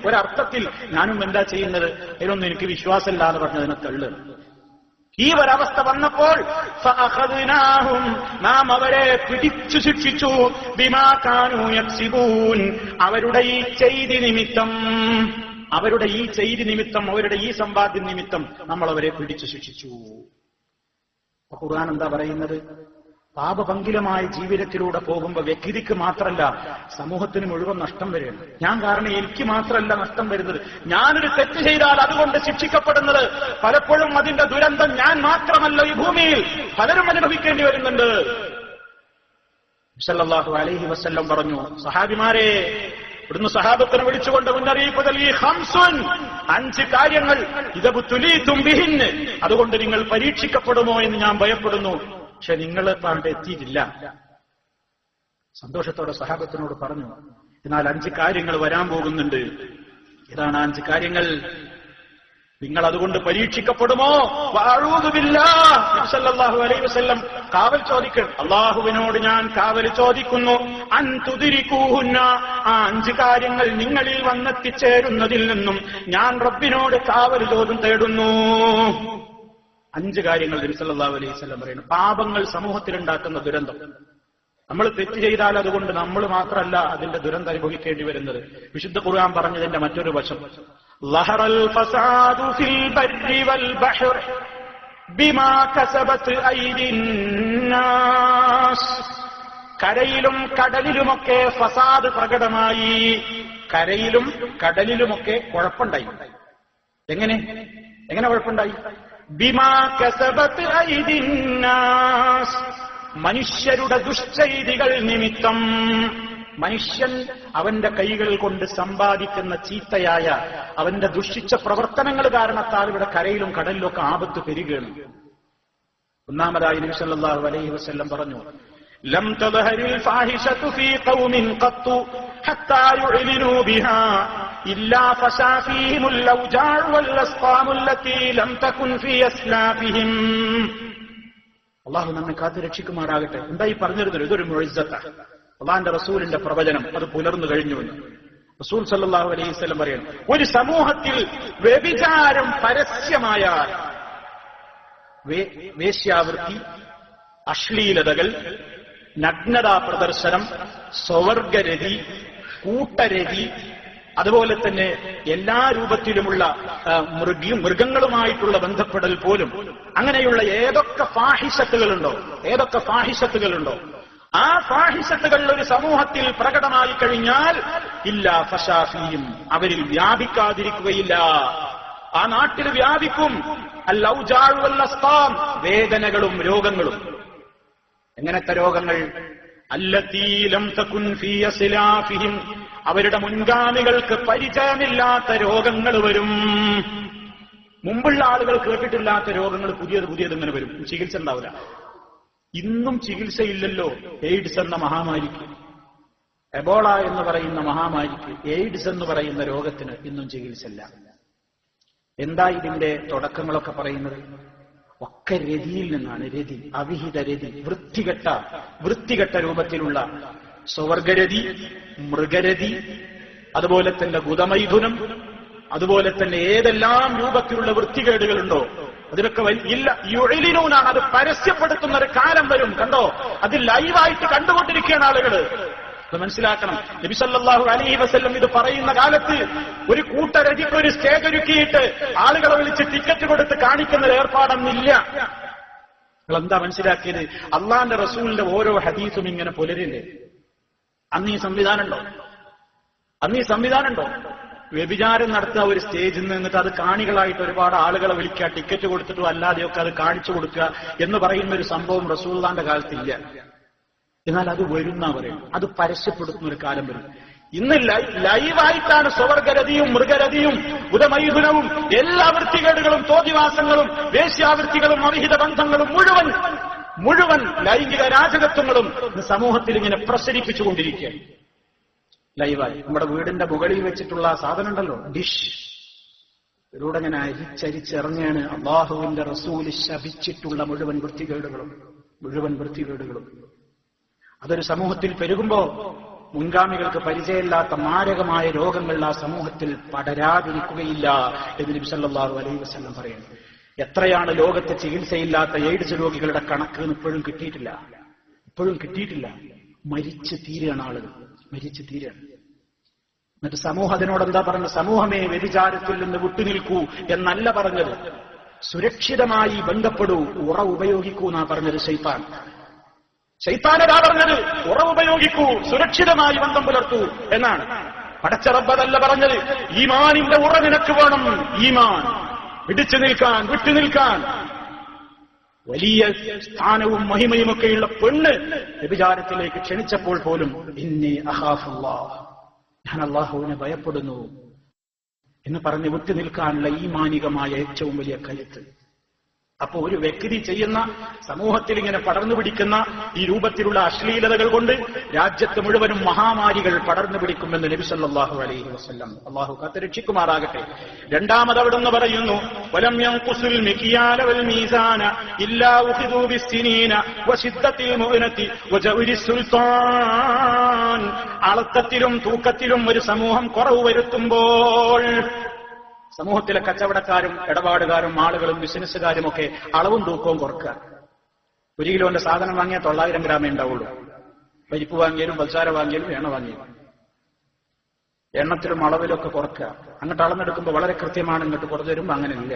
ഒരർത്ഥത്തിൽ ഞാനും എന്താ ചെയ്യുന്നത്, അതിനൊന്നും എനിക്ക് വിശ്വാസമില്ല എന്ന് പറഞ്ഞതിനെ തള്ളു. ഈ ഒരവസ്ഥ വന്നപ്പോൾ ഫഅഖദ്നാഹും, നാം അവരെ പിടിച്ചു ശിക്ഷിച്ചു. ബിമാ കാനൂ യക്സിബൂൻ, അവരുടെ ഈ ചെയ്തി നിമിത്തം, അവരുടെ ഈ സമ്പാദ്യ നിമിത്തം നമ്മൾ അവരെ പിടിച്ചു ശിക്ഷിച്ചു. ഖുർആൻ എന്താ പറയുന്നത്? പാപപങ്കിലമായ ജീവിതത്തിലൂടെ പോകുമ്പോ വ്യക്തിക്ക് മാത്രമല്ല സമൂഹത്തിന് മുഴുവൻ നഷ്ടം വരികയാണ്. ഞാൻ കാരണം എനിക്ക് മാത്രമല്ല നഷ്ടം വരുന്നത്, ഞാനൊരു തെറ്റ് ചെയ്താൽ അതുകൊണ്ട് ശിക്ഷിക്കപ്പെടുന്നത് പലപ്പോഴും അതിന്റെ ദുരന്തം ഞാൻ മാത്രമല്ല, ഈ ഭൂമിയിൽ പലരും അനുഭവിക്കേണ്ടി വരുന്നുണ്ട്. സല്ലല്ലാഹു അലൈഹി വസല്ലം പറഞ്ഞു, സഹാബിമാരെ, ഇവിടുന്ന് സഹാബത്തിനെ വിളിച്ചുകൊണ്ട് മുന്നറിയിപ്പ് നൽകി, ഖംസുൻ, 5 കാര്യങ്ങൾ, ഇദബ്തുലീതും ബിഹിന്ന്, അതുകൊണ്ട് നിങ്ങൾ പരീക്ഷിക്കപ്പെടുമോ എന്ന് ഞാൻ ഭയപ്പെടുന്നു. പക്ഷെ നിങ്ങൾ അവിടെ എത്തിയിട്ടില്ല. സന്തോഷത്തോടെ സഹാബത്തിനോട് പറഞ്ഞു, എന്നാൽ 5 കാര്യങ്ങൾ വരാൻ പോകുന്നുണ്ട്. ഇതാണ് 5 കാര്യങ്ങൾ. നിങ്ങൾ അതുകൊണ്ട് പരീക്ഷിക്കപ്പെടുമോ? വഅഊദു ബില്ലാഹ്, നബി സല്ലല്ലാഹു അലൈഹി വസല്ലം കാവൽ ചോദിക്കണം. അല്ലാഹുവിനോട് ഞാൻ കാവൽ ചോദിക്കുന്നു. അൻ തുദ്രികൂഹുന്ന, ആ 5 കാര്യങ്ങൾ നിങ്ങളിൽ വന്നെത്തിച്ചേരുന്നതിൽ നിന്നും ഞാൻ റബ്ബിനോട് കാവൽ തേടുന്നു. 5 കാര്യങ്ങൾ നബി സല്ലല്ലാഹു അലൈഹി വസല്ലം പറയുന്നു. പാപങ്ങൾ സമൂഹത്തിലുണ്ടാക്കുന്ന ദുരന്തം. നമ്മൾ തെറ്റ് ചെയ്താൽ അതുകൊണ്ട് നമ്മൾ മാത്രമല്ല അതിന്റെ ദുരന്തം അനുഭവിക്കേണ്ടി വരുന്നത്. വിശുദ്ധ ഖുർആൻ പറഞ്ഞതിന്റെ മറ്റൊരു വശം, ലഹറൽ ഫസാദു ഫിൽ ബർരി വൽ ബഹർ ബിമാ കസബത് ഐദിൻ നാസ്, കരയിലും കടലിലുമൊക്കെ ഫസാദ് പ്രകടമായി. കരയിലും കടലിലുമൊക്കെ കുഴപ്പമുണ്ടായി. എങ്ങനെ കുഴപ്പമുണ്ടായി? ബിമാ കസബത് ഐദിൻ നാസ്, മനുഷ്യരുടെ ദുശ്ചൈതികൾ നിമിത്തം. മനുഷ്യൻ അവന്റെ കൈകൾ കൊണ്ട് സമ്പാദിക്കുന്ന ചീത്തയായ അവന്റെ ദുഷിച്ച പ്രവർത്തനങ്ങൾ കാരണത്താൽ ഇവിടെ കരയിലും കടലിലും ഒക്കെ ആപത്ത് പെരുകയാണ്. ഒന്നാമതായി നബി സല്ലല്ലാഹു അലൈഹി വസല്ലം പറഞ്ഞു, ലം തദ്ഹരിൽ ഫാഹിശതു ഫീ ഖൗമിൻ ഖത്തു ഹത്താ യുഅ്ലിനൂ ബിഹാ ഇല്ലാ ഫശാ ഫീഹിമുൽ ഔജാഉ വൽ അസ്ഖാമു അല്ലതീ ലം തകുൻ ഫീ അസ്ലാഫിഹിം. അല്ലാഹു നമ്മെ കാത്തു രക്ഷിക്കുമാറാകട്ടെ. എന്തായി പറഞ്ഞിരുന്നത്? ഇതൊരു മുഅ്ജിസത്താണ്, അല്ലാഹുവിന്റെ റസൂലിന്റെ പ്രവചനം. അത് പുലർന്നു കഴിഞ്ഞുവെന്ന് റസൂൽ സല്ലല്ലാഹു അലൈഹി വസല്ലം പറയുന്നു, ഒരു സമൂഹത്തിൽ വ്യഭിചാരം പരസ്യമായാൽ, വേശ്യാവൃത്തി, അശ്ലീലതകൾ, നഗ്നതാ പ്രദർശനം, സ്വവർഗരതി, കൂട്ടരതി, അതുപോലെ തന്നെ എല്ലാ രൂപത്തിലുമുള്ള മൃഗങ്ങളുമായിട്ടുള്ള ബന്ധപ്പെടൽ പോലും, അങ്ങനെയുള്ള ഏതൊക്കെ ഫാഹിശത്തുകളുണ്ടോ ആ ഫാഹിശത്തുകൾ ഒരു സമൂഹത്തിൽ പ്രകടമായി കഴിഞ്ഞാൽ ഇല്ലാ ഫശാഫിയും, അവരിൽ വ്യാപിക്കാതിരിക്കുകയില്ല, ആ നാട്ടിൽ വ്യാപിക്കും. അൽ ഔജാഉ വൽ അസ്ഖാം, വേദനകളും രോഗങ്ങളും. എങ്ങനത്തെ രോഗങ്ങൾ? അല്ലതീ ലം തകുൻ ഫീ അസ്ലാഫിഹിം, അവരുടെ മുൻഗാമികൾക്ക് പരിചയമില്ലാത്ത രോഗങ്ങൾ വരും. മുമ്പുള്ള ആളുകൾ കേട്ടിട്ടില്ലാത്ത രോഗങ്ങൾ പുതിയത് ഇങ്ങനെ വരും. ചികിത്സ ഉണ്ടാവില്ല. ഇന്നും ചികിത്സയില്ലല്ലോ എയ്ഡ്സ് എന്ന മഹാമാരിക്ക്, എബോള എന്ന് പറയുന്ന മഹാമാരിക്ക്, എയ്ഡ്സ് എന്ന് പറയുന്ന രോഗത്തിന് ഇന്നും ചികിത്സയില്ല. എന്താ ഇതിന്റെ തുടക്കങ്ങളൊക്കെ പറയുന്നത്? ഒക്കെ രതിയിൽ നിന്നാണ്. രതി, അവിഹിത രതി, വൃത്തികെട്ട രൂപത്തിലുള്ള സ്വവർഗരതി, മൃഗരതി, അതുപോലെ തന്നെ ഗുദമൈഥുനം, അതുപോലെ തന്നെ ഏതെല്ലാം രൂപത്തിലുള്ള വൃത്തികേടുകളുണ്ടോ അതിനൊക്കെ ഇല്ല. യുഅ്ലിനൂനാണ്, അത് പരസ്യപ്പെടുത്തുന്ന ഒരു കാലം വരും. കണ്ടോ, അത് ലൈവായിട്ട് കണ്ടുകൊണ്ടിരിക്കുകയാണ് ആളുകൾ. അത് മനസ്സിലാക്കണം. നബി സല്ലല്ലാഹു അലൈഹി വസല്ലം ഇത് പറയുന്ന കാലത്ത് ഒരു കൂട്ടരതിക്ക് ഒരു സ്റ്റേജ് ഒരുക്കിയിട്ട് ആളുകളെ വിളിച്ച് ടിക്കറ്റ് കൊടുത്ത് കാണിക്കുന്ന ഏർപ്പാടൊന്നുമില്ല. നിങ്ങൾ എന്താ മനസ്സിലാക്കിയത്? അള്ളാന്റെ റസൂലിന്റെ ഓരോ ഹദീസും ഇങ്ങനെ പുലരില്ലേ? അന്ന് ഈ സംവിധാനം ഉണ്ടോ? വ്യഭിചാരം നടത്തുക ഒരു സ്റ്റേജിൽ നിന്നിട്ട് അത് കാണികളായിട്ട് ഒരുപാട് ആളുകളെ വിളിക്കുക, ടിക്കറ്റ് കൊടുത്തിട്ടോ അല്ലാതെയൊക്കെ അത് കാണിച്ചു കൊടുക്കുക എന്ന് പറയുന്ന ഒരു സംഭവം റസൂലുള്ളാഹിന്റെ കാലത്തില്ല. എന്നാൽ അത് വരുന്ന പറയും, അത് പരസ്യപ്പെടുത്തുന്ന ഒരു കാലം വരും. ഇന്ന് ലൈവായിട്ടാണ് സ്വവർഗരതിയും മൃഗരതിയും ബുധമൈഥുനവും എല്ലാ വൃത്തികേടുകളും തോന്നിവാസങ്ങളും വേശ്യാവൃത്തികളും അവിഹിത ബന്ധങ്ങളും മുഴുവൻ ലൈംഗിക രാജകത്വങ്ങളും സമൂഹത്തിൽ ഇങ്ങനെ പ്രസരിപ്പിച്ചുകൊണ്ടിരിക്കുകയാണ്. ലൈവായി നമ്മുടെ വീടിന്റെ മുകളിൽ വെച്ചിട്ടുള്ള സാധനം ഉണ്ടല്ലോ, ഡിഷ്, ഇതിലൂടെ ഇങ്ങനെ അരിച്ചരിച്ചിറങ്ങിയാണ് അല്ലാഹുവിന്റെ റസൂല് ശപിച്ചിട്ടുള്ള മുഴുവൻ വൃത്തികേടുകളും. അതൊരു സമൂഹത്തിൽ പെരുകുമ്പോ മുൻഗാമികൾക്ക് പരിചയമില്ലാത്ത മാരകമായ രോഗങ്ങൾ ആ സമൂഹത്തിൽ പടരാതിരിക്കുകയില്ല എന്ന് നബി സല്ലല്ലാഹു അലൈഹി വസല്ലം പറയുന്നു. എത്രയാണ് ലോകത്തെ ചികിത്സയില്ലാത്ത എയ്ഡ്സ് രോഗികളുടെ കണക്ക് ഇപ്പോഴും കിട്ടിയിട്ടില്ല. മരിച്ചു തീരുകയാണ് ആളുകൾ, എന്നിട്ട് സമൂഹം അതിനോട് എന്താ പറഞ്ഞത്? സമൂഹമേ വ്യഭിചാരത്തിൽ നിന്ന് വിട്ടുനിൽക്കൂ എന്നല്ല പറഞ്ഞത്, സുരക്ഷിതമായി ബന്ധപ്പെടൂ, ഉറ ഉപയോഗിക്കൂ എന്നാ പറഞ്ഞത്. ശൈത്താനതാ പറഞ്ഞത്, ഉറ ഉപയോഗിക്കൂ, സുരക്ഷിതമായി ബന്ധം പുലർത്തൂ എന്നാണ്. പടച്ച റബ്ബല്ല പറഞ്ഞത്, ഈമാനിന്റെ ഉറ നിനക്ക് വേണം, ഈമാൻ വിട്ടുനിൽക്കാൻ. വലിയ സ്ഥാനവും മഹിമയുമൊക്കെയുള്ള പെണ്ണ് വ്യഭിചാരത്തിലേക്ക് ക്ഷണിച്ചപ്പോൾ പോലും ഇന്നി അഖാഫുല്ലാഹ്, ഞാൻ അല്ലാഹുവിനെ ഭയപ്പെടുന്നു എന്ന് പറഞ്ഞ് വിട്ടുനിൽക്കാനുള്ള ഈമാനികമായ ഏറ്റവും വലിയ കരുത്ത്. അപ്പോ ഒരു വ്യക്തി ചെയ്യുന്ന, സമൂഹത്തിൽ ഇങ്ങനെ പടർന്നു പിടിക്കുന്ന ഈ രൂപത്തിലുള്ള അശ്ലീലതകൾ കൊണ്ട് രാജ്യത്ത് മുഴുവനും മഹാമാരികൾ പടർന്നു പിടിക്കുമെന്ന് നബി സല്ലല്ലാഹു അലൈഹി വസല്ലം. അല്ലാഹു കാത്തുരക്ഷിക്കുമാറാകട്ടെ. രണ്ടാമത് അവിടുന്ന് പറയുന്നു, വലം യൻഖുസുൽ മിക്യാല വൽ മീസാന ഇല്ലാ ഉഖിദൂ ബിസ്സിനീന വശിദ്ദത്തിൽ മുഅനതി വജൗരി സുൽത്താൻ. അളക്കത്തിലും തൂക്കത്തിലും ഒരു സമൂഹം കുറവ് വരുത്തുമ്പോൾ, സമൂഹത്തിലെ കച്ചവടക്കാരും ഇടപാടുകാരും ആളുകളും ബിസിനസ്സുകാരും ഒക്കെ അളവും തൂക്കവും കുറക്കുക. 1 കിലോന്റെ സാധനം വാങ്ങിയാൽ 900 ഗ്രാമേ ഉണ്ടാവുള്ളൂ. പരിപ്പ് വാങ്ങിയാലും പഞ്ചസാര വാങ്ങിയാലും എണ്ണ വാങ്ങിയാലും എണ്ണത്തിലും അളവിലൊക്കെ കുറക്കുക. അങ്ങോട്ട് അളന്നെടുക്കുമ്പോൾ വളരെ കൃത്യമാണ്, ഇങ്ങോട്ട് കുറച്ചു തരുമ്പോൾ അങ്ങനെയില്ല.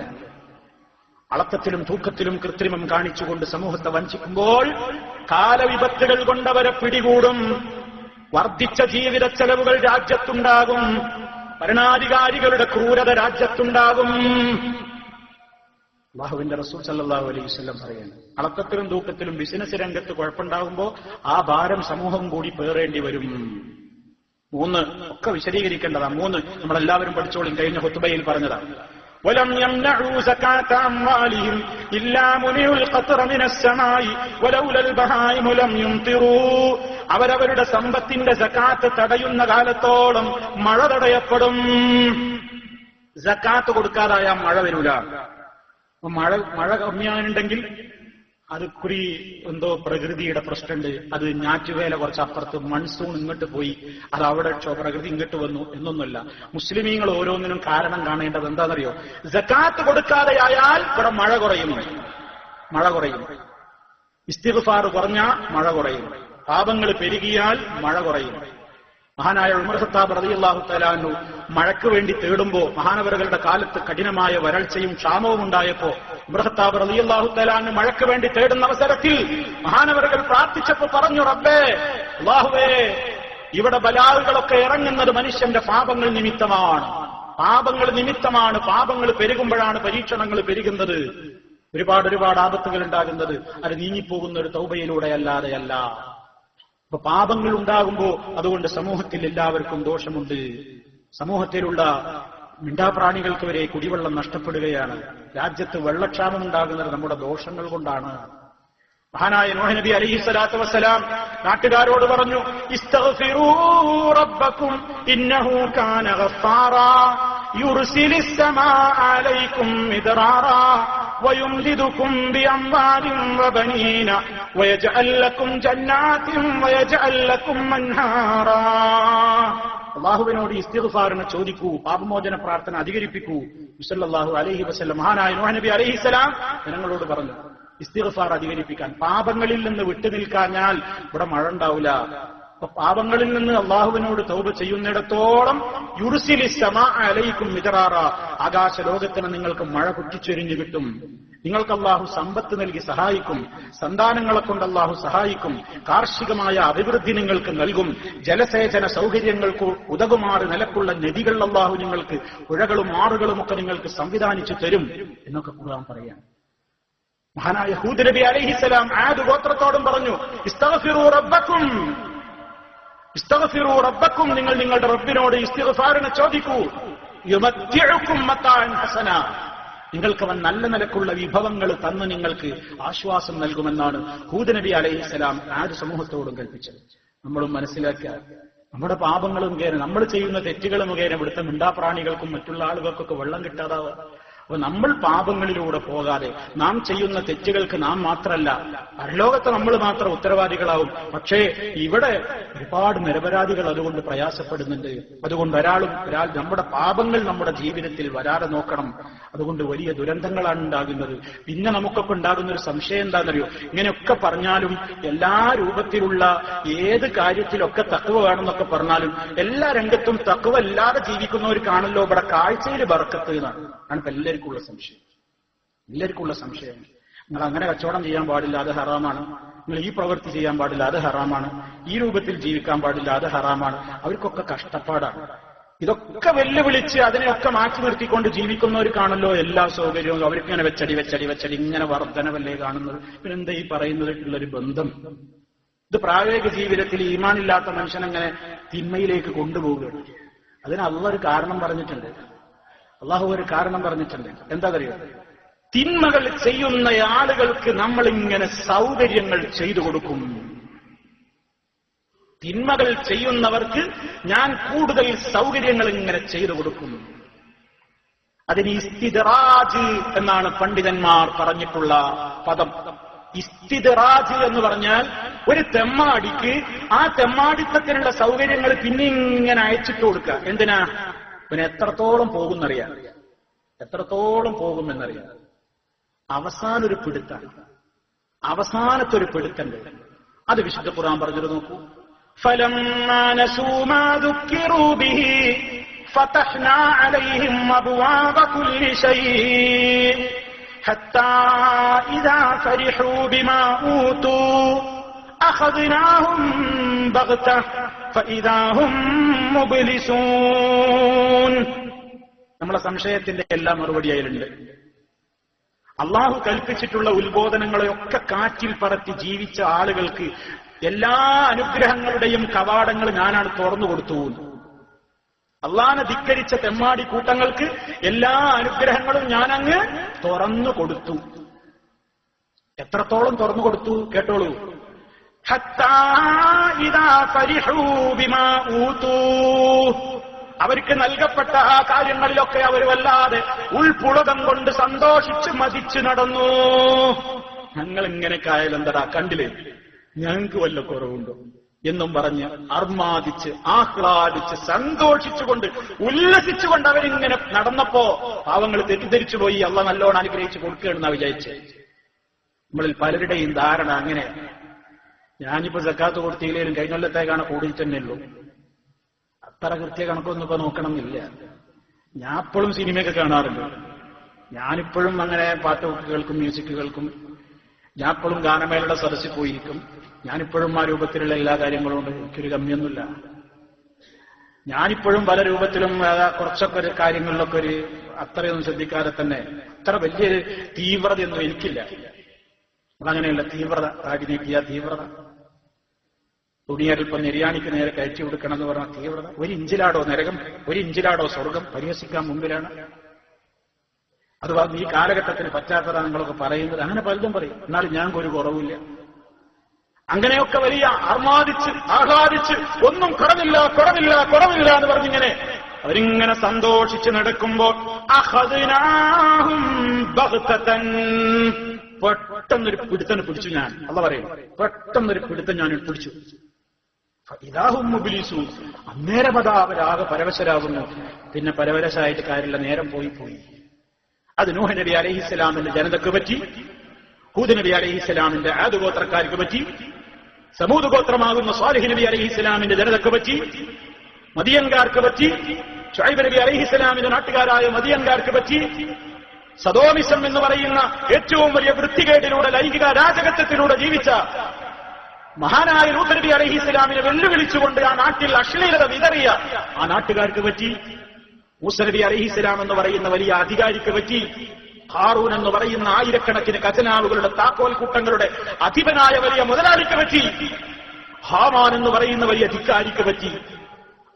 അളക്കത്തിലും തൂക്കത്തിലും കൃത്രിമം കാണിച്ചുകൊണ്ട് സമൂഹത്തെ വഞ്ചിക്കുമ്പോൾ കാലവിപത്തുകൾ കൊണ്ടവരെ പിടികൂടും. വർദ്ധിച്ച ജീവിത ചെലവുകൾ രാജ്യത്തുണ്ടാകും. ഭരണാധികാരികളുടെ ക്രൂരത രാജ്യത്തുണ്ടാകും. അല്ലാഹുവിന്റെ റസൂൽ സല്ലല്ലാഹു അലൈഹി വസല്ലം പറയുന്നു, അളക്കത്തിലും തൂക്കത്തിലും ബിസിനസ് രംഗത്ത് കുഴപ്പമുണ്ടാകുമ്പോ ആ ഭാരം സമൂഹം കൂടി പേറേണ്ടി വരും. 3 ഒക്കെ വിശദീകരിക്കേണ്ടതാ. 3 നമ്മളെല്ലാവരും പഠിച്ചോളും, കഴിഞ്ഞ ഖുത്ബയിൽ പറഞ്ഞതാണ്. വലം യംനഉ സകാത അംവാലിഹിം ഇല്ലാ മുനിഉൽ ഖത്റ മിനസ് സമാഇ വലൗലൽ ബഹായിമു ലം യുംതിറൂ. അവരവരുടെ സമ്പത്തിന്റെ സകാത്ത് തടയുന്ന കാലത്തോളം മഴ തടയപ്പെടും. സകാത്ത് കൊടുക്കാതായ മഴ വരൂല. മഴ കമ്മിയാനുണ്ടെങ്കിൽ അത് എന്തോ പ്രകൃതിയുടെ പ്രശ്നമുണ്ട്, അത് ഞാറ്റുവേല കുറച്ചപ്പുറത്ത്, മൺസൂൺ ഇങ്ങോട്ട് പോയി, അത് അവിടെ പ്രകൃതി ഇങ്ങോട്ട് വന്നു എന്നൊന്നുമല്ല. മുസ്ലിമീങ്ങൾ ഓരോന്നിനും കാരണം കാണേണ്ടത് എന്താണെന്നറിയോ? സകാത്ത് കൊടുക്കാതെയായാൽ ഇവിടെ മഴ കുറയും. ഇസ്തിഗ്ഫാർ കുറഞ്ഞാൽ മഴ കുറയും. പാപങ്ങൾ പെരുകിയാൽ മഴ കുറയും. മഹാനായ ഉമർ ഖത്താബ് റളിയല്ലാഹു തആല അൻഹു മഴയ്ക്ക് വേണ്ടി തേടുമ്പോ, മഹാനവറുകളുടെ കാലത്ത് കഠിനമായ വരൾച്ചയും ക്ഷാമവും ഉണ്ടായപ്പോ ഉമർ ഖത്താബ് റളിയല്ലാഹു തആല അൻഹു മഴയ്ക്ക് വേണ്ടി തേടുന്ന അവസരത്തിൽ മഹാനവറുകൾ പ്രാർത്ഥിച്ചപ്പോ പറഞ്ഞു, റബ്ബേ, അല്ലാഹുവേ, ഇവിടെ ബലാഹുകളൊക്കെ ഇറങ്ങുന്നത് മനുഷ്യന്റെ പാപങ്ങൾ നിമിത്തമാണ്. പാപങ്ങൾ പെരുകുമ്പോഴാണ് പരീക്ഷണങ്ങൾ പെരുകുന്നത്, ഒരുപാട് ആപത്തുകൾ ഉണ്ടാകുന്നത്. അത് നീങ്ങിപ്പോകുന്ന ഒരു തൗബയിലൂടെ അല്ലാതെയല്ല. അപ്പൊ പാപങ്ങൾ ഉണ്ടാകുമ്പോ അതുകൊണ്ട് സമൂഹത്തിൽ എല്ലാവർക്കും ദോഷമുണ്ട്. സമൂഹത്തിലുള്ള മിണ്ടാപ്രാണികൾക്ക് വരെ കുടിവെള്ളം നഷ്ടപ്പെടുകയാണ്. രാജ്യത്ത് വെള്ളക്ഷാമം ഉണ്ടാകുന്നത് നമ്മുടെ ദോഷങ്ങൾ കൊണ്ടാണ്. മഹാനായ നൂഹ് നബി അലൈഹിസ്സലാത്തു വസ്സലാം നാട്ടുകാരോട് പറഞ്ഞു, ഇസ്തഗ്ഫിറൂ റബ്ബക്കും ഇന്നഹു കാന ഗഫാറാ യുർസിലിസ് സമാഅ അലൈക്കും മിദ്റാറാ വയുംദിദുക്കും ബിഅംവാലിൻ വബനീന വയജ്അൽ ലക്കും ജന്നാത്തിൻ വയജ്അൽ ലക്കും അൻഹാറാ. അല്ലാഹുവിനോട് ഇസ്തിഗ്ഫാറിനെ ചോദിക്കൂ, പാപമോചന പ്രാർത്ഥന അധികരിപ്പിക്കൂ. സല്ലല്ലാഹു അലൈഹി വസല്ലം മഹാനായ നൂഹ് നബി അലൈഹിസ്സലാം ജനങ്ങളോട് പറഞ്ഞു, ഇസ്തിഗ്ഫാർ അധികരിപ്പിക്കാൻ, പാപങ്ങളിൽ നിന്ന് വിട്ടുനിൽക്കാഞ്ഞാൽ ഇവിടെ മഴ ഉണ്ടാവില്ല. അപ്പൊ പാപങ്ങളിൽ നിന്ന് അള്ളാഹുവിനോട് തൗബ ചെയ്യുന്നിടത്തോളം യുർസിലി സമാ അലൈക്കും മിദ്റാറ, ആകാശ ലോകത്തിന് നിങ്ങൾക്ക് മഴ പൊട്ടിച്ചൊരിഞ്ഞു കിട്ടും. നിങ്ങൾക്ക് അള്ളാഹു സമ്പത്ത് നൽകി സഹായിക്കും, സന്താനങ്ങളെ കൊണ്ട് അള്ളാഹു സഹായിക്കും, കാർഷികമായ അഭിവൃദ്ധി നിങ്ങൾക്ക് നൽകും, ജലസേചന സൗകര്യങ്ങൾക്ക് ഉതകുമാറ് നിലക്കുള്ള നദികൾ അള്ളാഹു നിങ്ങൾക്ക്, പുഴകളും ആറുകളും ഒക്കെ നിങ്ങൾക്ക് സംവിധാനിച്ചു തരും എന്നൊക്കെ ഖുർആൻ പറയാം. മഹാനായ ഹൂദ് നബി അലൈഹിസ്സലാം ആദ് ഗോത്രത്തോടും പറഞ്ഞു, ഇസ്തഗ്ഫിറൂ റബ്ബക്കും, ഇസ്തഗ്ഫിറൂ റബ്ബക്കും, നിങ്ങൾ നിങ്ങളുടെ റബ്ബിനോട് ഇസ്തിഗ്ഫാറിനെ ചോദിക്കൂ, യുമത്തിഉക്കും മത്താഅൻ ഹസന, നിങ്ങൾക്ക് അവൻ നല്ല നിലക്കുള്ള വിഭവങ്ങൾ തന്ന് നിങ്ങൾക്ക് ആശ്വാസം നൽകുമെന്നാണ് ഹൂദ് നബി അലൈഹിസ്സലാം ആദ് സമൂഹത്തോടും കൽപ്പിച്ചത്. നമ്മളും മനസ്സിലാക്കുക, നമ്മുടെ പാപങ്ങൾ മുഖേന, നമ്മൾ ചെയ്യുന്ന തെറ്റുകൾ മുഖേന ഇവിടുത്തെ മിണ്ടാപ്രാണികൾക്കും മറ്റുള്ള ആളുകൾക്കൊക്കെ വെള്ളം കിട്ടാതാവുക. അപ്പൊ നമ്മൾ പാപങ്ങളിലൂടെ പോകാതെ നാം ചെയ്യുന്ന തെറ്റുകൾക്ക് നാം മാത്രമല്ല, പരലോകത്ത് നമ്മൾ മാത്രം ഉത്തരവാദികളാവും. പക്ഷേ ഇവിടെ ഒരുപാട് നിരപരാധികൾ അതുകൊണ്ട് പ്രയാസപ്പെടുന്നുണ്ട്. അതുകൊണ്ട് ഒരാൾ നമ്മുടെ പാപങ്ങൾ നമ്മുടെ ജീവിതത്തിൽ വരാതെ നോക്കണം. അതുകൊണ്ട് വലിയ ദുരന്തങ്ങളാണ് ഉണ്ടാകുന്നത്. പിന്നെ നമുക്കൊക്കെ ഉണ്ടാകുന്ന ഒരു സംശയം എന്താണെന്നറിയോ, ഇങ്ങനെയൊക്കെ പറഞ്ഞാലും എല്ലാ രൂപത്തിലുള്ള ഏത് കാര്യത്തിലൊക്കെ തഖ്വ വേണമെന്നൊക്കെ പറഞ്ഞാലും എല്ലാ രംഗത്തും തഖ്വ ഇല്ലാതെ ജീവിക്കുന്നവർക്കാണല്ലോ ഇവിടെ കാഴ്ചയിൽ ബർക്കത്ത് എന്നാണ്. ഇപ്പൊ എല്ലാവർക്കുള്ള സംശയം. നിങ്ങൾ അങ്ങനെ കച്ചവടം ചെയ്യാൻ പാടില്ല, അത് ഹറാമാണ്. നിങ്ങൾ ഈ പ്രവൃത്തി ചെയ്യാൻ പാടില്ല, അത് ഹറാമാണ്. ഈ രൂപത്തിൽ ജീവിക്കാൻ പാടില്ല, അത് ഹറാമാണ്. അവർക്കൊക്കെ കഷ്ടപ്പാടാണ്. ഇതൊക്കെ വെല്ലുവിളിച്ച് അതിനെയൊക്കെ മാറ്റി നിർത്തിക്കൊണ്ട് ജീവിക്കുന്നവർക്കാണല്ലോ എല്ലാ സൗകര്യവും. അവർക്കിങ്ങനെ വെച്ചടി ഇങ്ങനെ വർധനവല്ലേ കാണുന്നത്. പിന്നെന്താ ഈ പറയുന്നതായിട്ടുള്ളൊരു ബന്ധം? ഇത് പ്രായോഗിക ജീവിതത്തിൽ ഈമാനില്ലാത്ത മനുഷ്യനങ്ങനെ തിന്മയിലേക്ക് കൊണ്ടുപോവുകയാണ്. അതിന് അള്ളാഹു ഒരു കാരണം പറഞ്ഞിട്ടുണ്ട്. എന്താ അറിയോ? തിന്മകൾ ചെയ്യുന്ന ആളുകൾക്ക് നമ്മളിങ്ങനെ സൗകര്യങ്ങൾ ചെയ്തു കൊടുക്കും. തിന്മകൾ ചെയ്യുന്നവർക്ക് ഞാൻ കൂടുതൽ സൗകര്യങ്ങൾ ഇങ്ങനെ ചെയ്തു കൊടുക്കും. അതിന് ഇസ്തിദ്റാജ് എന്നാണ് പണ്ഡിതന്മാർ പറഞ്ഞിട്ടുള്ള പദം. ഇസ്തിദ്റാജ് എന്ന് പറഞ്ഞാൽ ഒരു തെമ്മാടിക്ക് ആ തെമ്മാടിത്തത്തിനുള്ള സൗകര്യങ്ങൾ പിന്നെ ഇങ്ങനെ അയച്ചിട്ട് കൊടുക്കുക. എന്തിനാ? പിന്നെ എത്രത്തോളം പോകുമെന്നറിയാം. അവസാനൊരു അവസാനത്തൊരു പിടുത്തണ്ട്. അത് വിശുദ്ധ ഖുർആൻ പറഞ്ഞത് നോക്കൂ. فَلَمَّا نَسُوا مَا ذُكِّرُوا بِهِ فَتَحْنَا عَلَيْهِمْ أَبْوَابَ كُلِّ شَيْءٍ حَتَّى إِذَا فَرِحُوا بِمَا أُوتُوا أَخَذْنَاهُمْ بَغْتَةً فَإِذَا هُمْ مُبْلِسُونَ. നമ്മളെ സംശയത്തിന്റെ എല്ലാ മറുപടി അതിലുണ്ട്. അള്ളാഹു കൽപ്പിച്ചിട്ടുള്ള ഉത്ബോധനങ്ങളെയൊക്കെ കാറ്റിൽ പറത്തി ജീവിച്ച ആളുകൾക്ക് എല്ലാ അനുഗ്രഹങ്ങളുടെയും കവാടങ്ങൾ ഞാനാണ് തുറന്നു കൊടുത്തു. അള്ളാഹനെ ധിക്കരിച്ച തെമ്മാടി കൂട്ടങ്ങൾക്ക് എല്ലാ അനുഗ്രഹങ്ങളും ഞാനങ്ങ് തുറന്നു കൊടുത്തു. എത്രത്തോളം തുറന്നു കൊടുത്തു കേട്ടോളൂ. ഹത്താ ഇദാ ഫരിഹൂ ബിമാ ഊതൂ, അവർക്ക് നൽകപ്പെട്ട ആ കാര്യങ്ങളിലൊക്കെ അവർ വല്ലാതെ ഉൾപുളകം കൊണ്ട് സന്തോഷിച്ച് മതിച്ചു നടന്നു. ഞങ്ങൾ ഇങ്ങനെയൊക്കെ ആയാലും എന്താ കണ്ടില്ലേ, ഞങ്ങൾക്ക് വല്ല കുറവുണ്ടോ എന്നും പറഞ്ഞ് അർമാദിച്ച് ആഹ്ലാദിച്ച് സന്തോഷിച്ചുകൊണ്ട് ഉല്ലസിച്ചുകൊണ്ട് അവരിങ്ങനെ നടന്നപ്പോ പാവങ്ങൾ തെറ്റിദ്ധരിച്ചു പോയി. അള്ളാഹ് നല്ലോണം അനുഗ്രഹിച്ച് കൊടുക്കുകയാണെന്നാ വിചാരിച്ച്. നമ്മളിൽ പലരുടെയും ധാരണ അങ്ങനെ. ഞാനിപ്പോ സക്കാത്ത് കൊടുത്തില്ലേലും കഴിഞ്ഞ കൊല്ലത്തേക്കാണ് കൂടുതൽ തന്നെയുള്ളൂ. അത്ര കൃത്യ കണക്കൊന്നും ഇപ്പൊ നോക്കണമെന്നില്ല. ഞാൻ ഇപ്പോഴും സിനിമയൊക്കെ കാണാറുണ്ട്. ഞാനിപ്പോഴും അങ്ങനെ പാട്ട് കേൾക്കും, മ്യൂസിക് കേൾക്കും. ഞാൻ ഇപ്പോഴും ഗാനമേളയുടെ സദസ്സിൽ പോയിരിക്കും. ഞാനിപ്പോഴും ആ രൂപത്തിലുള്ള എല്ലാ കാര്യങ്ങളും ഉണ്ട്. എനിക്കൊരു കമ്മിയൊന്നുമില്ല. ഞാനിപ്പോഴും പല രൂപത്തിലും കുറച്ചൊക്കെ ഒരു കാര്യങ്ങളിലൊക്കെ ഒരു അത്രയൊന്നും ശ്രദ്ധിക്കാതെ തന്നെ അത്ര വലിയൊരു തീവ്രതയൊന്നും എനിക്കില്ല. അതങ്ങനെയല്ല. തീവ്രത, താടി നീക്കിയ തീവ്രത, തുണിയൽപ്പം നിര്യാണിക്ക് നേരെ കയറ്റി കൊടുക്കണം എന്ന് പറഞ്ഞ തീവ്രത. ഒരു ഇഞ്ചിലാടോ നരകം, ഒരു ഇഞ്ചിലാടോ സ്വർഗം പരിഹസിക്കാൻ മുമ്പിലാണ്. അത് ഈ കാലഘട്ടത്തിന് പറ്റാത്തതാണ് നിങ്ങളൊക്കെ പറയുന്നത്. അങ്ങനെ പലതും പറയും. എന്നാലും ഞങ്ങൾക്ക് ഒരു കുറവില്ല. അങ്ങനെയൊക്കെ വലിയ ആഹ്ലാദിച്ച് ഒന്നും കുറവില്ല എന്ന് പറഞ്ഞിങ്ങനെ അവരിങ്ങനെ സന്തോഷിച്ച് നടക്കുമ്പോൾ പെട്ടെന്നൊരു പിടുത്തന് പിടിച്ചു ഞാൻ. അള്ളാഹ് പറയും, പെട്ടെന്നൊരു പിടുത്തം ഞാൻ പിടിച്ചു. ഇതാഹും മുബ്ലിസു, അന്നേരം അതാ അവരാകെ പരവശരാകുന്നു. പിന്നെ പരവശരായിട്ട് കാര്യമില്ല, നേരം പോയി. അത് നൂഹ് നബി അലൈഹിസ്സലാമിന്റെ ജനതക്ക് പറ്റി, ഹൂദ് നബി അലൈഹിസ്സലാമിന്റെ ആദ് ഗോത്രക്കാർക്ക് പറ്റി, സമൂദ് ഗോത്രമാകുന്ന സ്വാലിഹ് നബി അലൈഹിസ്സലാമിന്റെ ജനതക്ക് പറ്റി, മദിയൻകാർക്ക് പറ്റി, ശുഐബ് നബി അലൈഹിസ്സലാമിന്റെ നാട്ടുകാരായ മദിയൻകാർക്ക് പറ്റി, സദോമിസം എന്ന് പറയുന്ന ഏറ്റവും വലിയ വൃത്തികേടിലൂടെ ലൈംഗിക അരാജകത്വത്തിലൂടെ ജീവിച്ച മഹാനായ ലൂത്ത് നബി അലൈഹിസ്സലാമിനെ വെല്ലുവിളിച്ചുകൊണ്ട് ആ നാട്ടിൽ അശ്ലീലത വിതറിയ ആ നാട്ടുകാർക്ക് പറ്റി, മൂസ നബി അലൈഹിസ്സലാം എന്ന് പറയുന്ന വലിയ അധികാരിക്ക് പറ്റി, ഹാറൂൻ എന്ന് പറയുന്ന ആയിരക്കണക്കിന് ഖജനാവുകളുടെ താക്കോൽ കൂട്ടങ്ങളുടെ അധിപനായ വലിയ മുതലാളിക്ക് പറ്റി, ഹാമാൻ എന്ന് പറയുന്ന വലിയ ധിക്കാരിക്ക് പറ്റി,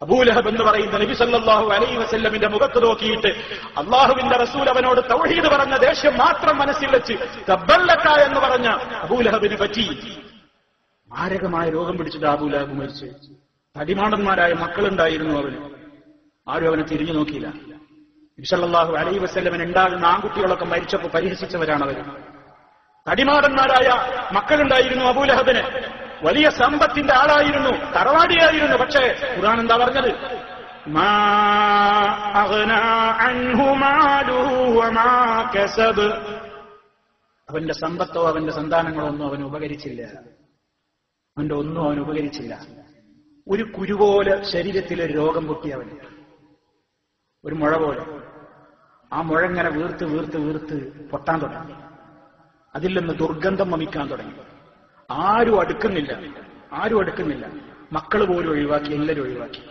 അബൂലഹബ് എന്ന് പറയുന്ന നബി സല്ലല്ലാഹു അലൈഹി വസല്ലമിന്റെ മുഖത്ത് നോക്കിയിട്ട് അള്ളാഹുവിന്റെ റസൂൽ അവനോട് തൗഹീദ് പറഞ്ഞ ദേഷ്യം മാത്രം മനസ്സിൽ വെച്ച് തബ്ബല്ലക എന്ന് പറഞ്ഞ അബൂലഹബിന് പറ്റി. മാരകമായ രോഗം പിടിച്ചിട്ട് അബൂലഹബ് മരിച്ചു. തടിമാടന്മാരായ മക്കളുണ്ടായിരുന്നു അവന്. ആരും അവനെ തിരിഞ്ഞു നോക്കിയില്ല. നബി സല്ലല്ലാഹു അലൈഹി വസല്ലമിന് ഉണ്ടാകുന്ന ആൺകുട്ടികളൊക്കെ മരിച്ചപ്പോൾ പരിഹസിച്ചവരാണ് അവർ. തടിമാടന്മാരായ മക്കളുണ്ടായിരുന്നു അബൂലഹബിന്. വലിയ സമ്പത്തിന്റെ ആളായിരുന്നു, തറവാടിയായിരുന്നു. പക്ഷേ ഖുർആൻ എന്താ പറഞ്ഞത്? മാ അഗ്നാ അൻഹു മാലുഹു വമാ കസബ്. അവന്റെ സമ്പത്തോ അവന്റെ സന്താനങ്ങളോ ഒന്നും അവന് ഉപകരിച്ചില്ല. അവന്റെ ഒന്നും അവന് ഉപകരിച്ചില്ല. ഒരു കുരുപോലെ ശരീരത്തിലൊരു രോഗം പൊട്ടിയവന്, ഒരു മുഴ പോലെ. ആ മുഴ ഇങ്ങനെ വീർത്ത് വീർത്ത് വീർത്ത് പൊട്ടാൻ തുടങ്ങി. അതിൽ നിന്ന് ദുർഗന്ധം വമിക്കാൻ തുടങ്ങി. ആരും അടുക്കുന്നില്ല. മക്കള് പോലും ഒഴിവാക്കി, എല്ലാവരും ഒഴിവാക്കി.